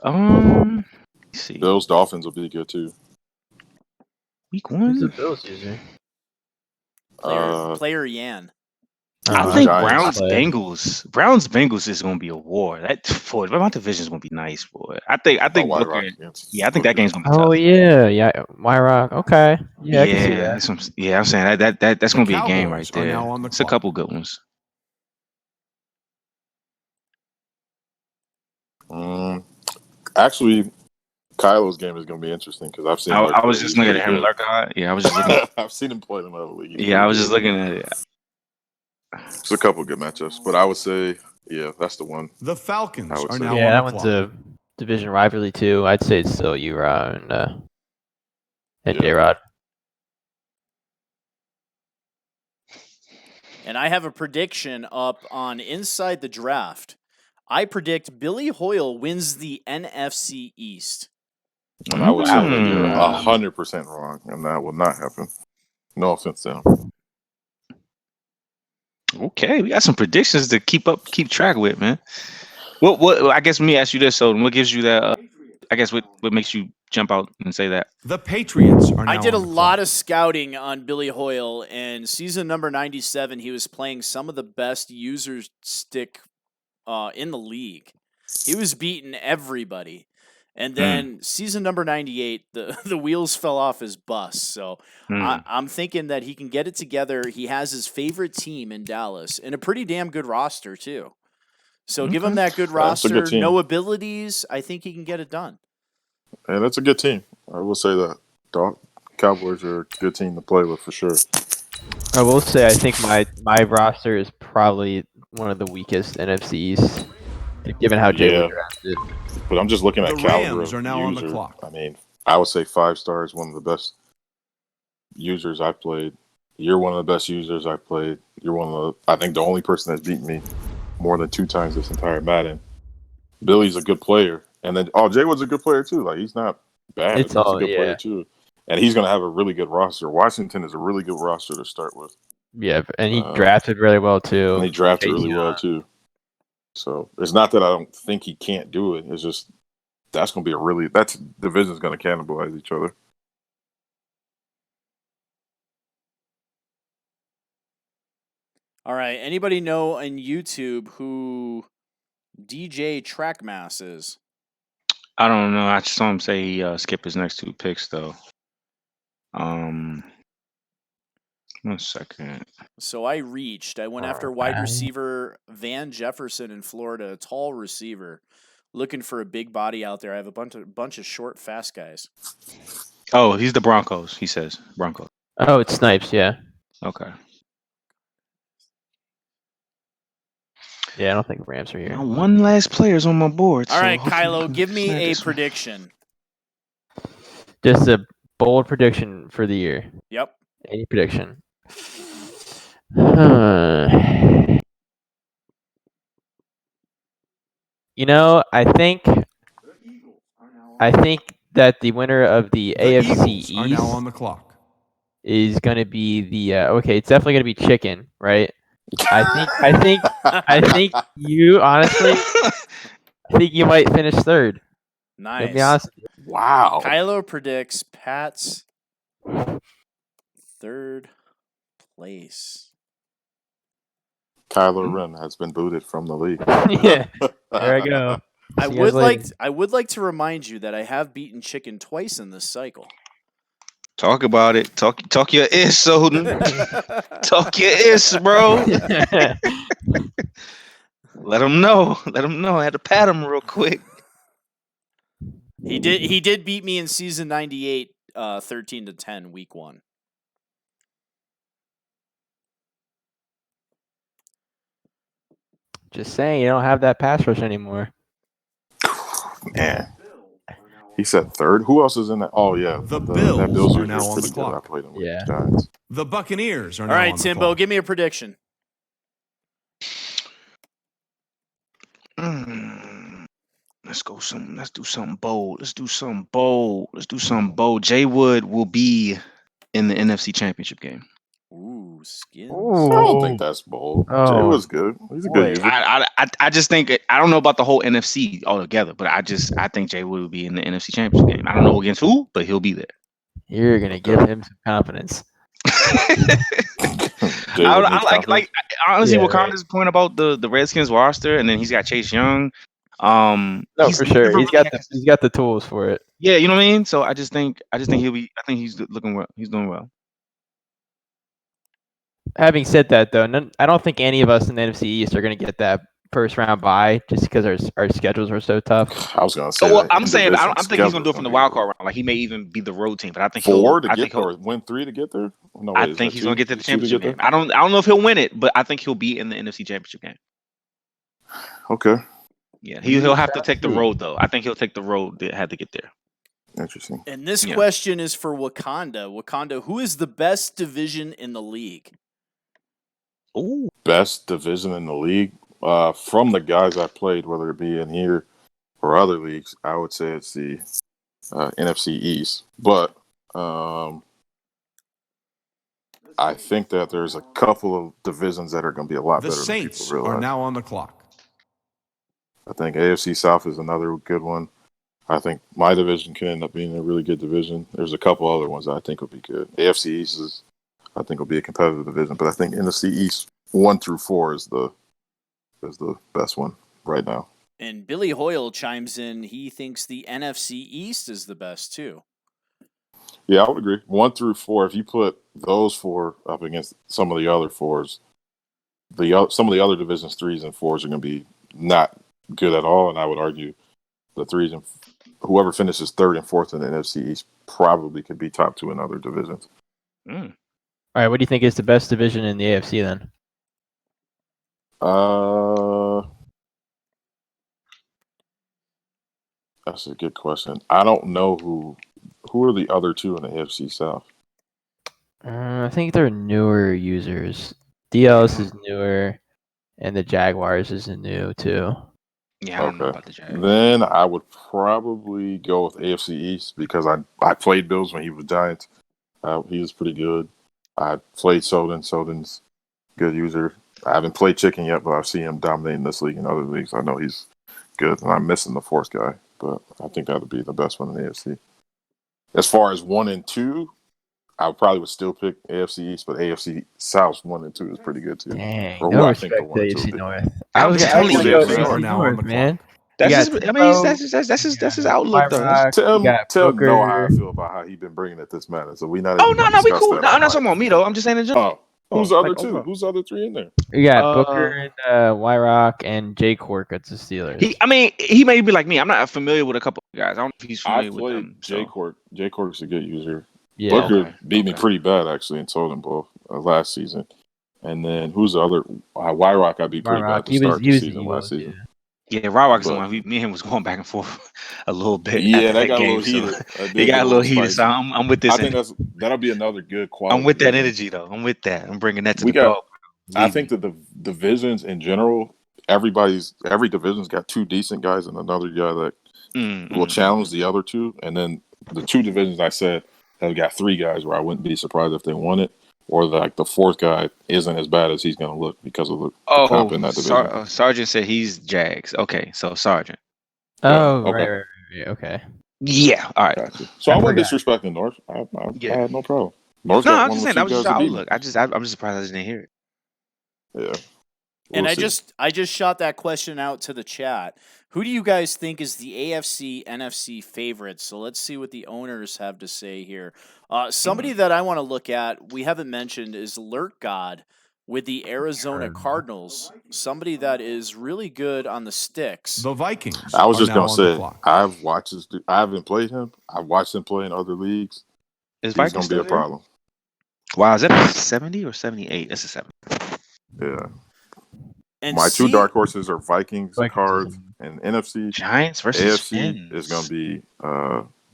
Let's see. Bills Dolphins will be good too. Week Who's the 1. Bills user? Player Yan. I the think Giants. Browns Bengals is gonna be a war. That my division is gonna be nice, boy. I think White Booker. Rock against Yeah, I think that game's gonna be Oh tough. yeah. Myrock. Okay. Yeah, I can see that. I'm saying that's The gonna be a game right Cowboys are there. now on the It's a clock. couple good ones. Actually, Kylo's game is going to be interesting because I've seen. I was just looking at him lurk out. Yeah, I was just looking. I've seen him play in another league. Yeah, I was just looking at it. It's a couple good matchups, but I would say, yeah, that's the one. The Falcons I would are say. now Yeah, on that the one's clock. a division rivalry too. I'd say it's still Ura and Yeah. J-Rod. And I have a prediction up on Inside the Draft. I predict Billy Hoyle wins the NFC East. And I would say that you're 100% wrong, and that will not happen. No offense to him. Okay, we got some predictions to keep track with, man. What? I guess let me ask you this. So, what gives you that? I guess what makes you jump out and say that? The Patriots are now I did a on the lot clock. of scouting on Billy Hoyle, and season number 97, he was playing some of the best user stick in the league. He was beating everybody. And then season number 98, the wheels fell off his bus. So I'm thinking that he can get it together. He has his favorite team in Dallas and a pretty damn good roster, too. So give him that good That's a good roster, team. no abilities. I think he can get it done. And that's a good team. I will say that. Cowboys are a good team to play with for sure. I will say I think my roster is probably one of the weakest NFC East, given how Jay was drafted. But I'm just looking at The caliber Rams of are now on the user. clock. I mean, I would say 5-star is one of the best users I've played. You're one of the best users I've played. You're one of the, I think, the only person that's beaten me more than 2 times this entire Madden. Billy's a good player. And then, Jay was a good player too. Like, he's not bad. It's he's all- a good player yeah. too. And he's going to have a really good roster. Washington is a really good roster to start with. Yeah, and he drafted really well too. And he drafted Chase really well Young. too. So it's not that I don't think he can't do it. It's just that's going to be that division's going to cannibalize each other. All right. Anybody know on YouTube who DJ Trackmass is? I don't know. I just saw him say he skipped his next 2 picks though. 1 second. So I reached. I went after wide receiver Van Jefferson in Florida, a tall receiver, looking for a big body out there. I have a bunch of short, fast guys. Oh, he's the Broncos. He says Broncos. Oh, it's Snipes. Yeah. Okay. Yeah, I don't think Rams are here. Now, one last player's on my board. All so right, hopefully we Kylo, can give me snag a this one. prediction. Just a bold prediction for the year. Yep. Any prediction? You know, I think that the winner of the The AFC Eagles are now East on the clock. is going to be the okay. It's definitely going to be chicken, right? I think you honestly, I think you might finish third. To be Nice. honest, Wow. Kylo predicts Pat's third place. Kylo Ren has been booted from the league. yeah. There I go. I See you guys later. would like to remind you that I have beaten chicken twice in this cycle. Talk about it. Talk your ish, Soden. Talk your ish, bro. Let him know. Let him know. I had to pat him real quick. He did beat me in season 98, 13-10, week 1. Just saying, you don't have that pass rush anymore. Man. He said third. Who else is in that? Oh, yeah. The that Bills Bills are user now is on pretty the good. I clock. played him with Yeah. the Giants. The Buccaneers are All now right, on the Timbo, clock. give me a prediction. Let's do something bold. Jay Wood will be in the NFC Championship game. Ooh, skins. Ooh. I don't think that's bold. Jay Oh, was good. He's a boy. good user. I just think I don't know about the whole NFC altogether, but I think Jay Wood will be in the NFC Championship game. I don't know against who, but he'll be there. You're gonna give him some confidence. Jay Wood needs confidence. Honestly, Yeah, Wakanda's point about the Redskins roster, and then he's got Chase Young. No, He's for sure. never He's really got had- the tools for it. Yeah, you know what I mean. So I just think he'll be. I think he's looking well. He's doing well. Having said that, though, I don't think any of us in the NFC East are gonna get that first round bye just because our schedules are so tough. I was going to say So, well, that I'm saying individual I'm thinking he's gonna do it schedule's from the be wild good. card round. Like he may even be the road team, but I think 4 to I get think there, he'll. or win 3 to get there? No, I wait, is think that he's gonna get to the 2 to championship get game. I don't know if he'll win it, but I think he'll be in the NFC Championship game. there? Okay. Yeah, he'll have to take the road though. I think he'll take the road that had to get there. Interesting. And this Yeah. question is for Wakanda. Wakanda, who is the best division in the league? Ooh, Best division in the league? From the guys I played, whether it be in here or other leagues, I would say it's the NFC East. But I think that there's a couple of divisions that are going to be a lot The better than Saints people realize. are now on the clock. I think AFC South is another good one. I think my division can end up being a really good division. There's a couple other ones that I think will be good. AFC East is, I think, will be a competitive division, but I think NFC East 1 through 4 is the best one right now. And Billy Hoyle chimes in. He thinks the NFC East is the best too. Yeah, I would agree. 1 through 4. If you put those 4 up against some of the other 4s, some of the other divisions 3s and 4s are going to be not good at all. And I would argue the 3s and whoever finishes 3rd and 4th in the NFC East probably could be top 2 in other divisions. All right, what do you think is the best division in the AFC then? That's a good question. I don't know who are the other 2 in the AFC South. I think they're newer users. DLS is newer, and the Jaguars is new too. yeah, I don't know about the Jags. Then I would probably go with AFC East because I played Bills when he was Giants. He was pretty good. I played Soden. Soden's good user. I haven't played Chicken yet, but I've seen him dominating this league and other leagues. I know he's good, and I'm missing the 4th guy, but I think that would be the best one in the AFC. As far as 1 and 2, I probably would still pick AFC East, but AFC South 1 and 2 is pretty good too. Dang, Or no who I respect think to the 1 and 2 AFC would be. North. I'm I was telling gonna you, go Bills AFC are now on North, the clock. man. That's You got that's his outlook though. Rock, Tell you got him know how I Booker. feel about how he been bringing it this matter. So we not. Oh even no, gonna we discuss cool. that No, I'm not outright. talking about me though. I'm just saying in general. Who's the other like, 2? overall. Who's the other 3 in there? You got Booker and Y-Rock and J Cork at the Steelers. He may be like me. I'm not familiar with a couple of guys. I don't know if he's familiar with them. J Cork. J Cork's a good user. Yeah. Booker beat me pretty bad actually in Soden Bowl last season. And then who's the other? Y-Rock I beat pretty bad to start the season last season. Yeah, Ryrock's the one. Me and him was going back and forth a little bit. Yeah, after they got game, a little heated. They got a little heated. So I'm with this. I think that'll be another good quality. I'm with that division. energy though. I'm with that. I'm bringing that to the dog. I think that the divisions in general, every division's got 2 decent guys and another guy that will challenge the other 2. And then the 2 divisions I said, have got 3 guys where I wouldn't be surprised if they won it, or like the 4th guy isn't as bad as he's going to look because of the comp in that division. Sergeant said he's Jags. Okay, so Sergeant. Oh, okay. right. Okay. Yeah. All right. Gotcha. So I wasn't forgot. disrespecting North. I Yeah. had no problem. North No, got I'm one just of saying the that few was guys just to beat me. outlook. I'm just surprised I just didn't hear it. Yeah. And We'll see. I just shot that question out to the chat. Who do you guys think is the AFC NFC favorite? So let's see what the owners have to say here. Somebody that I want to look at, we haven't mentioned, is Lurk God with the Arizona Cardinals. Somebody that is really good on the sticks. The Vikings. I was are just now gonna on the say clock. I've watched this. I haven't played him. I've watched him play in other leagues. Is He's Vikings gonna be still a there? problem. Wow, is that a 70 or 78? That's a 7. Yeah. And My 2 dark horses are Vikings, Vikings. Cards, and NFC. Giants versus AFC Fins. is gonna be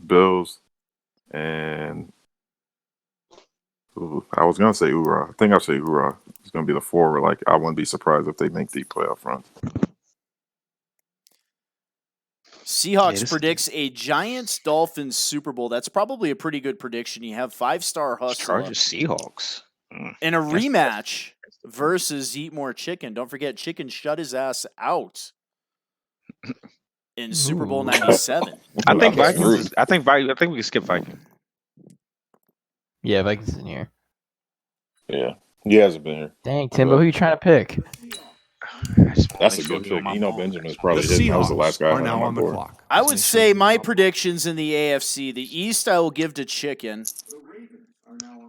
Bills and I was gonna say Hoorah. I think I'll say Hoorah. It's gonna be the 4. Like I wouldn't be surprised if they make the playoff run. Seahawks predicts a Giants-Dolphins Super Bowl. That's probably a pretty good prediction. You have 5-star hustle Chargers Seahawks. and a rematch versus Eat More Chicken. Don't forget, Chicken shut his ass out in Super Bowl Ooh. '97. I think That's Vikings. rude. I think we can skip Vikings. Yeah, Vikings in here. Yeah. He hasn't been here. Dang, Timbo, who you trying to pick? That's a good pick. Benjamin's probably The his. That was the last Seahawks guy are on now my on the board. clock. I would say my predictions in the AFC, the East I will give to Chicken.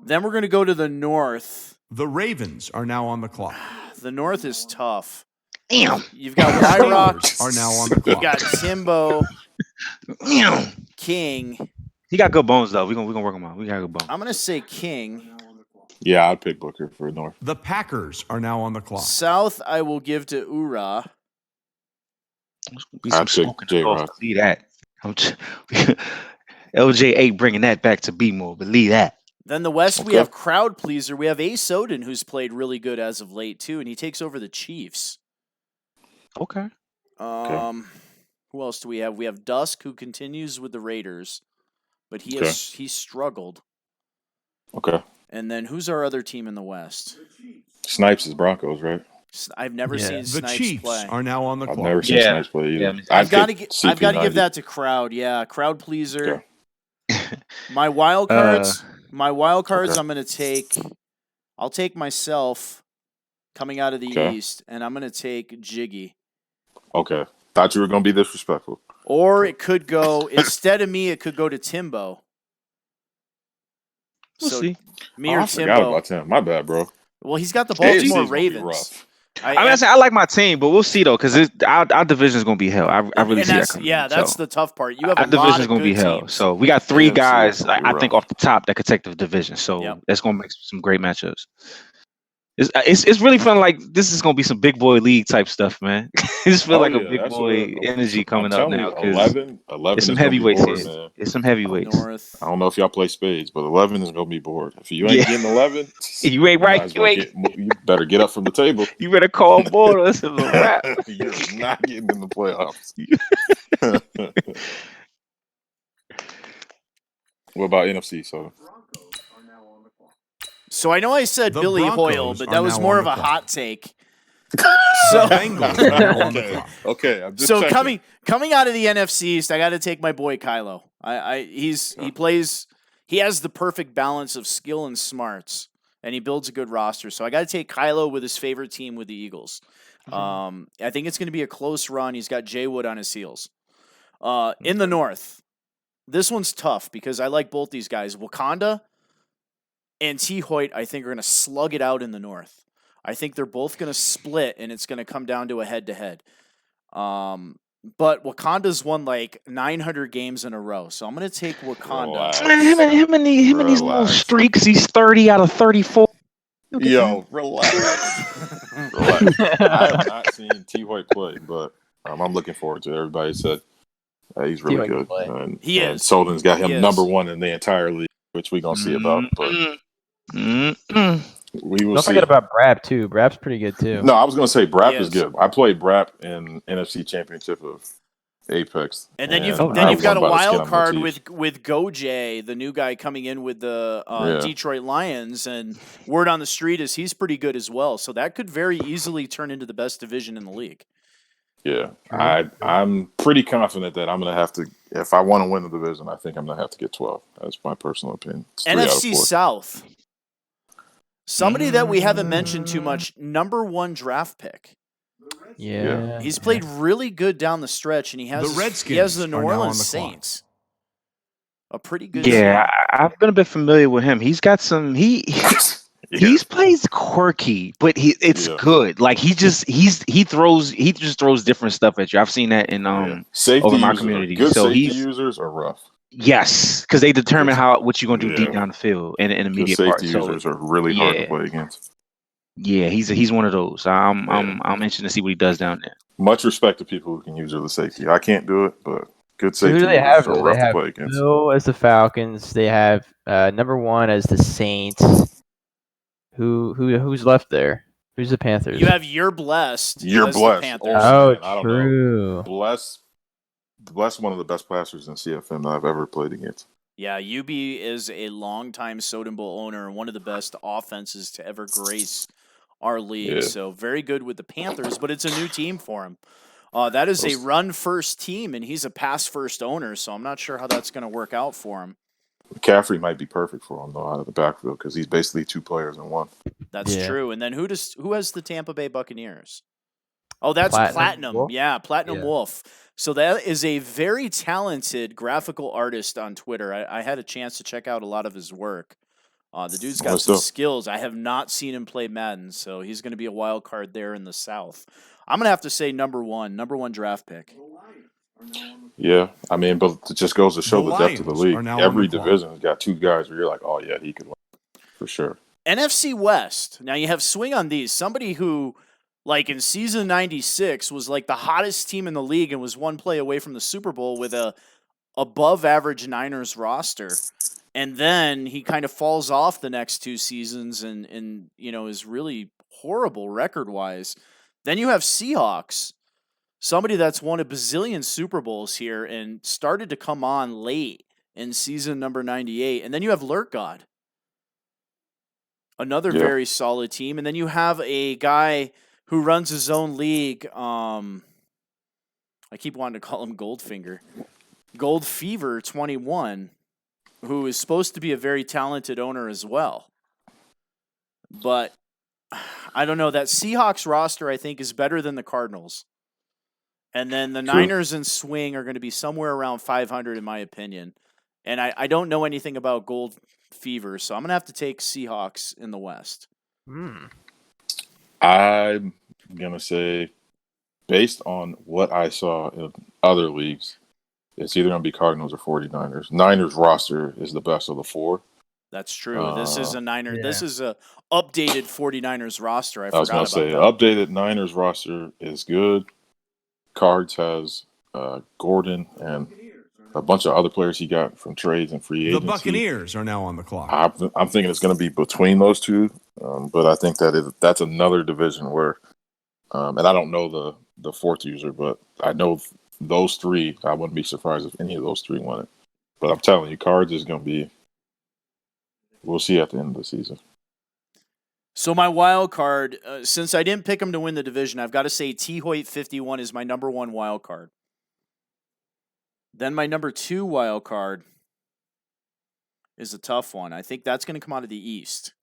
Then we're going to go to the North. The Ravens are now on the clock. The North is tough. Damn. You've got Wyrock. Steelers are now on the You clock. got Timbo, Damn. King. He got good bones though. We're gonna work him out. We got good bones. I'm going to say King. Yeah, I'd pick Booker for North. The Packers are now on the clock. South I will give to Ura. Be some I'd pick smoke in the Gulf. J-Rock. Believe that. LJ8 bringing that back to B-more. Believe that. Then the West, we Okay. have Crowd Pleaser. We have A. Soden, who's played really good as of late, too, and he takes over the Chiefs. Okay. Who else do we have? We have Dusk, who continues with the Raiders, but he's struggled. Okay. And then who's our other team in the West? Snipes is Broncos, right? I've never seen The Snipes Chiefs play. are now on the I've clock. never seen Yeah. Snipes play either. Yeah. I've got to pick give CP90. that to Crowd. Yeah, Crowd Pleaser. My wild cards. Okay. I'm going to take. I'll take myself coming out of the Okay. East, and I'm going to take Jiggy. Okay. Thought you were going to be disrespectful. Or it could go, instead of me, it could go to Timbo. We'll see. Me Oh, or I forgot Timbo. about Tim. My bad, bro. Well, he's got the AFC is Baltimore gonna be Ravens. rough. I like my team, but we'll see though, because our division is gonna be hell. I really and see that that's, coming. yeah, that's So, the tough part. You have our a lot division is of gonna be good hell. teams. So we got 3 AFC guys, is gonna be I think, rough. off the top that could take the division. So Yep. that's gonna make some great matchups. It's really fun. Like this is gonna be some big boy league type stuff, man. It just feel like a big that's boy what- energy coming I'm up telling now. you, 'Cause 11 it's is some gonna be heavyweights bored, here. man. It's some heavyweights. North. I don't know if y'all play spades, but 11 is gonna be bored. If you ain't Yeah. getting 11, You ain't might right. as well you better get up from the table. You better call board. This is a wrap. You're not getting in the playoffs. What about NFC? So I know I said The Billy Broncos Hoyle, but are that was now more on of the a clock. hot take. The Bengals are now on the okay, clock. okay. I'm just So checking. coming out of the NFC East, I got to take my boy Kylo. He has the perfect balance of skill and smarts, and he builds a good roster. So I got to take Kylo with his favorite team, with the Eagles. I think it's going to be a close run. He's got Jay Wood on his heels. In the North, this one's tough because I like both these guys. Wakanda and T. Hoyt, I think, are going to slug it out in the North. I think they're both going to split, and it's going to come down to a head-to-head. But Wakanda's won like 900 games in a row, so I'm going to take Wakanda. Relax. Man, him and these little Relax. streaks. He's 30 out of 34. Yo, relax. Relax. I have not seen T. Hoyt play, but I'm looking forward to it. Everybody said he's really T. Hoyt can good. play. And, He and is. Soden's got He him is. number 1 in the entire league, which we're going to see about. But we will Don't see. forget about Brab too. Brab's pretty good too. No, I was going to say Brap He is is. good. I played Brap in NFC Championship of Apex. And then you've Oh, then nice. you've got a By the skin wild on my card teeth. with Gojay, the new guy coming in with the Yeah. Detroit Lions, and word on the street is he's pretty good as well. So that could very easily turn into the best division in the league. Yeah, I'm pretty confident that I'm gonna have to. If I want to win the division, I think I'm gonna have to get 12. That's my personal opinion. It's 3 out of NFC 4. South. Somebody that we haven't mentioned too much, number 1 draft pick. Yeah. He's played really good down the stretch, and he has The Redskins he has the New are now on Orleans the clock. Saints. A pretty good Yeah, team. I've been a bit familiar with him. He's got some. He's plays quirky, but it's Yeah. good. Like he just throws different stuff at you. I've seen that in Safety over my users community. Good So safety he's users are rough. yes, because they determine what you're gonna do deep Yeah. down the field in the Good immediate part. safety So users are really hard to yeah. play against. yeah, he's one of those. I'm Yeah. interested to see what he does down there. Much respect to people who can use the safety. I can't do it, but good So who safety do they have? users are Though? They rough to have play against. Bill as the Falcons. They have number 1 as the Saints. Who's left there? Who's the Panthers? You have You're Blessed. You're as the blessed. Panthers. Oh, man, I don't know. true. Bless one of the best passers in CFM that I've ever played against. Yeah, UB is a longtime Soden Bowl owner and one of the best offenses to ever grace our league. Yeah. So very good with the Panthers, but it's a new team for him. That is a run-first team, and he's a pass-first owner, so I'm not sure how that's going to work out for him. McCaffrey might be perfect for him, though, out of the backfield, because he's basically 2 players in one. That's Yeah. true. And then who has the Tampa Bay Buccaneers? Oh, that's Platinum Platinum. Wolf? Yeah, Platinum Yeah. Wolf. So that is a very talented graphical artist on Twitter. I had a chance to check out a lot of his work. The dude's got Nice some stuff. skills. I have not seen him play Madden, so he's going to be a wild card there in the South. I'm going to have to say number one draft pick. Yeah, I mean, but it just goes to show The the depth of the Lions league. are now on Every the clock. division has got 2 guys where you're like, oh, yeah, he could win for sure. NFC West. Now you have swing on these. Somebody who, like in season 96, was like the hottest team in the league and was 1 play away from the Super Bowl with a above average Niners roster. And then he kind of falls off the next 2 seasons and is really horrible record wise. Then you have Seahawks. Somebody that's won a bazillion Super Bowls here and started to come on late in season number 98. And then you have Lurk God. Another very solid team. And then you have a guy who runs his own league. I keep wanting to call him Goldfinger. Gold Fever 21, who is supposed to be a very talented owner as well. But I don't know. That Seahawks roster, I think, is better than the Cardinals. And then the Niners and swing are going to be somewhere around 500, in my opinion. And I don't know anything about Gold Fever, so I'm going to have to take Seahawks in the West. I'm going to say, based on what I saw in other leagues, it's either going to be Cardinals or 49ers. Niners roster is the best of the 4. That's true. This is a Niner. yeah. This is a updated 49ers roster. I was forgot going to say, about that. updated Niners roster is good. Cards has Gordon and a bunch of other players he got from trades and free agency. The Buccaneers are now on the clock. I'm thinking it's going to be between those 2, but I think that's another division where, and I don't know the 4th user, but I know those 3. I wouldn't be surprised if any of those 3 won it. But I'm telling you, Cards is going to be. We'll see at the end of the season. So my wild card, since I didn't pick him to win the division, I've got to say T. Hoyt 51 is my number 1 wild card. Then my number 2 wild card is a tough one. I think that's going to come out of the East.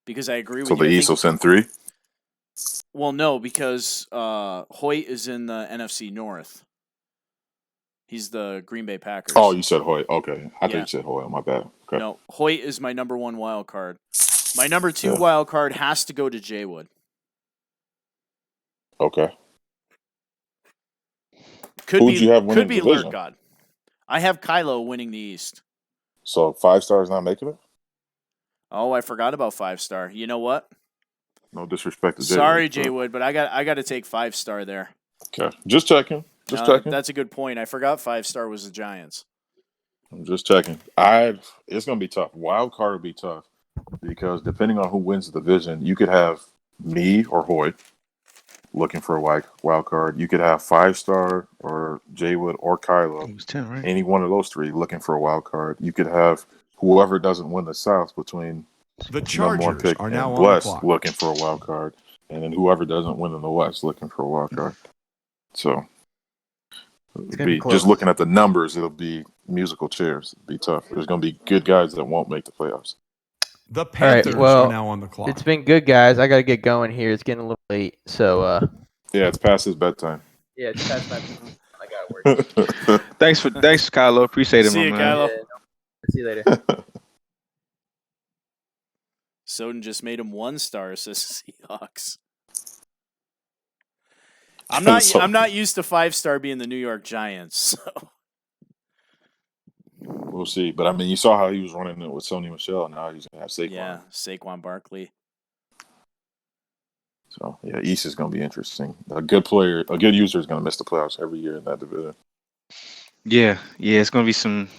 Because I agree with you. So the East will send 3? Well, no, because Hoyt is in the NFC North. He's the Green Bay Packers. Oh, you said Hoyt. Okay. I Yeah. thought you said Hoyt. My bad. Okay. No, Hoyt is my number 1 wild card. My number 2 wild card has to go to Jaywood. Okay. Could you have winning could be the division? Lurk God. I have Kylo winning the East. So 5 stars not making it? Oh, I forgot about 5-star. You know what? No disrespect to Jay. Sorry, Jaywood, but I got to take 5-star there. Okay. Just checking. Just checking. That's a good point. I forgot 5-star was the Giants. I'm just checking. It's going to be tough. Wild card will be tough because depending on who wins the division, you could have me or Hoyt looking for a wild card. You could have 5-star or Jaywood or Kylo. He was 10, right? Any one of those three looking for a wild card. You could have whoever doesn't win the South between The number one Chargers pick are and now on the West clock. looking for a wild card, and then whoever doesn't win in the West looking for a wild card. So gonna be close. just looking at the numbers, it'll be musical chairs. It'll be tough. There's going to be good guys that won't make the playoffs. The right, Panthers well, are now on the clock. It's been good, guys. I gotta get going here. It's getting a little late, so Yeah, it's past his bedtime. yeah, it's past my bedtime. I gotta work. Thanks, Kylo. Appreciate it, See my you, man. Kylo. Yeah, no, see you later. Soden just made him 1 star, says Seahawks. I'm not used to 5-star being the New York Giants. So. We'll see. But, I mean, you saw how he was running it with Sony Michel. Now he's going to have Saquon. Yeah, Saquon Barkley. So, yeah, East is going to be interesting. A good player, a good user is going to miss the playoffs every year in that division. Yeah, it's gonna be some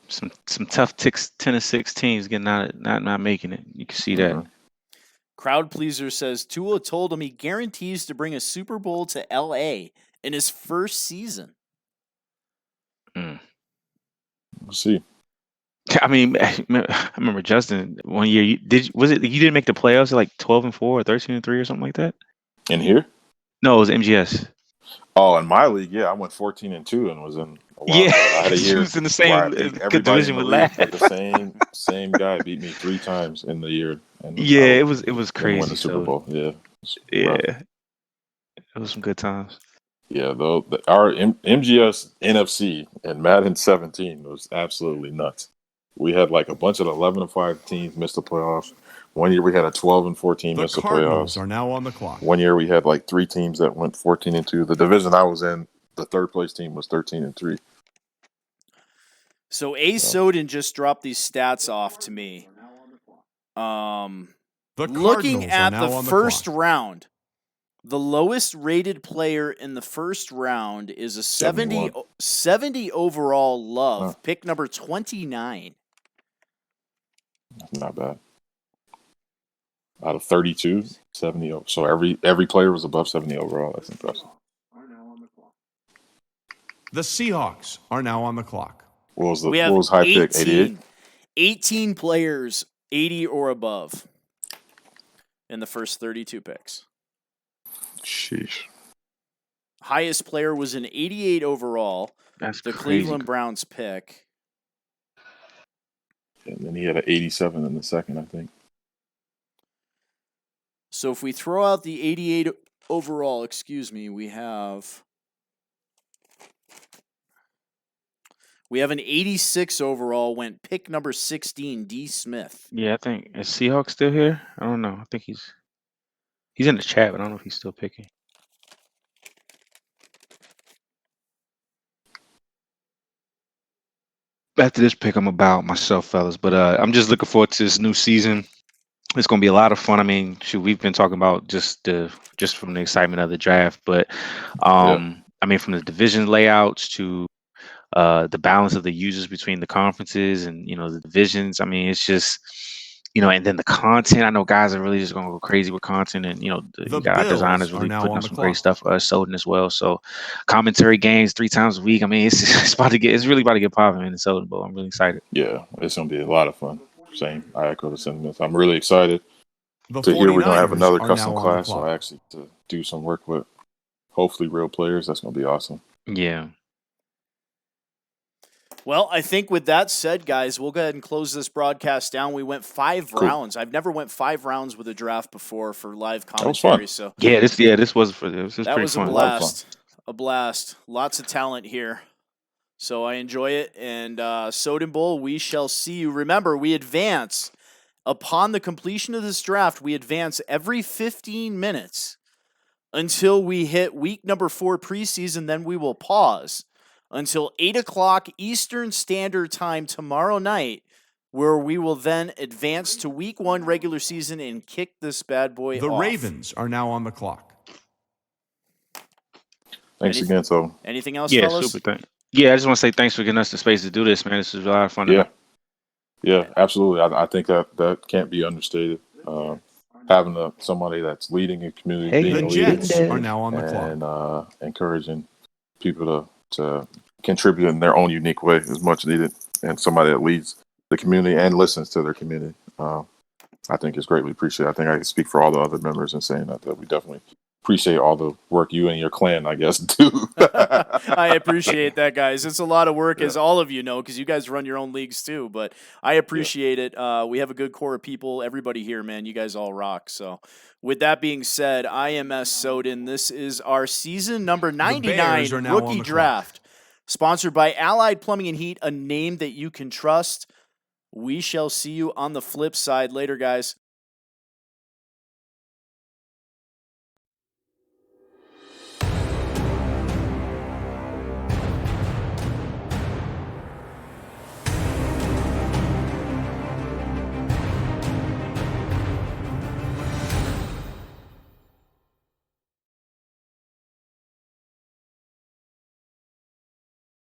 tough 10-6 teams getting out, not making it. You can see that. Mhm. Crowd Pleaser says Tua told him he guarantees to bring a Super Bowl to L.A. in his first season. We'll see. I mean, I remember Justin one year. You didn't make the playoffs at like 12-4 or 13-3 or something like that? In here? No, it was MGS. Oh, in my league, yeah, I went 14-2 and was in a wild Yeah, card. I had a he year was in the where I same beat good everybody division in the with league, Lad. but the same guy beat me 3 times in the year. And Yeah, I it was didn't crazy. win the Super So Bowl. Yeah, it's yeah, rough. it was some good times. Yeah, though our MGS NFC and Madden 17 was absolutely nuts. We had like a bunch of 11-5 teams miss the playoffs. One year we had a 12-14 The miss the Cardinals playoffs. are now on the clock. One year we had like 3 teams that went 14-2. The division I was in, the third place team was 13-3. So Soden just dropped these stats off to me. The Looking Cardinals are at now the on the first clock. round, the lowest rated player in the first round is a 70 overall Love, Huh. pick number 29. Not bad. Out of 32, 70. So every player was above 70 overall. That's impressive. The Seahawks are now on the clock. What was We have high pick? 88? 18 players 80 or above in the first 32 picks. Sheesh. Highest player was an 88 overall, That's the crazy. Cleveland Browns pick. And then he had an 87 in the second, I think. So if we throw out the 88 overall, we have an 86 overall, went pick number 16, D. Smith. Yeah, I think is Seahawks still here? I don't know. I think he's in the chat, but I don't know if he's still picking. After this pick, I'm about myself, fellas. But I'm just looking forward to this new season. It's going to be a lot of fun. I mean, we've been talking about just from the excitement of the draft, but I mean, from the division layouts to the balance of the users between the conferences and the divisions. I mean, it's just and then the content. I know guys are really just going to go crazy with content, and you got our designers really putting up some great stuff for us, Soden as well. So, commentary games 3 times a week. I mean, it's really about to get popping in the Soden Bowl. I'm really excited. Yeah, it's going to be a lot of fun. Same. I echo the sentiments. I'm really excited The to hear we're going to have 49ers another are custom now on the class. So clock. I actually to do some work with hopefully real players. That's going to be awesome. Yeah. Well, I think with that said, guys, we'll go ahead and close this broadcast down. We went 5 rounds. I've never went 5 rounds with a draft before for live commentary. So this was pretty a fun. blast. A blast. Lots of talent here. So I enjoy it. And Soden Bowl, we shall see you. Remember, we advance. Upon the completion of this draft, we advance every 15 minutes until we hit week number 4 preseason. Then we will pause until 8 o'clock Eastern Standard Time tomorrow night, where we will then advance to week 1 regular season and kick this bad boy off. The Ravens are now on the clock. Thanks again, so. Anything else, Yeah, fellas? super. Yeah, I just want to say thanks for giving us the space to do this, man. This is a lot of fun. Yeah, absolutely. I think that can't be understated. having somebody that's leading a community, Hey, being The a leader, Jets are now on the clock. and encouraging people to contribute in their own unique way is much needed. And somebody that leads the community and listens to their community, I think is greatly appreciated. I think I can speak for all the other members in saying that we definitely appreciate all the work you and your clan, I guess, do. I appreciate that, guys. It's a lot of work, as Yeah. all of you know, because you guys run your own leagues too. But I appreciate it. We have a good core of people. Everybody here, man, you guys all rock. So, with that being said, I am Soden. This is our season number 99 Bears are now on rookie the clock. draft, sponsored by Allied Plumbing and Heat, a name that you can trust. We shall see you on the flip side later, guys.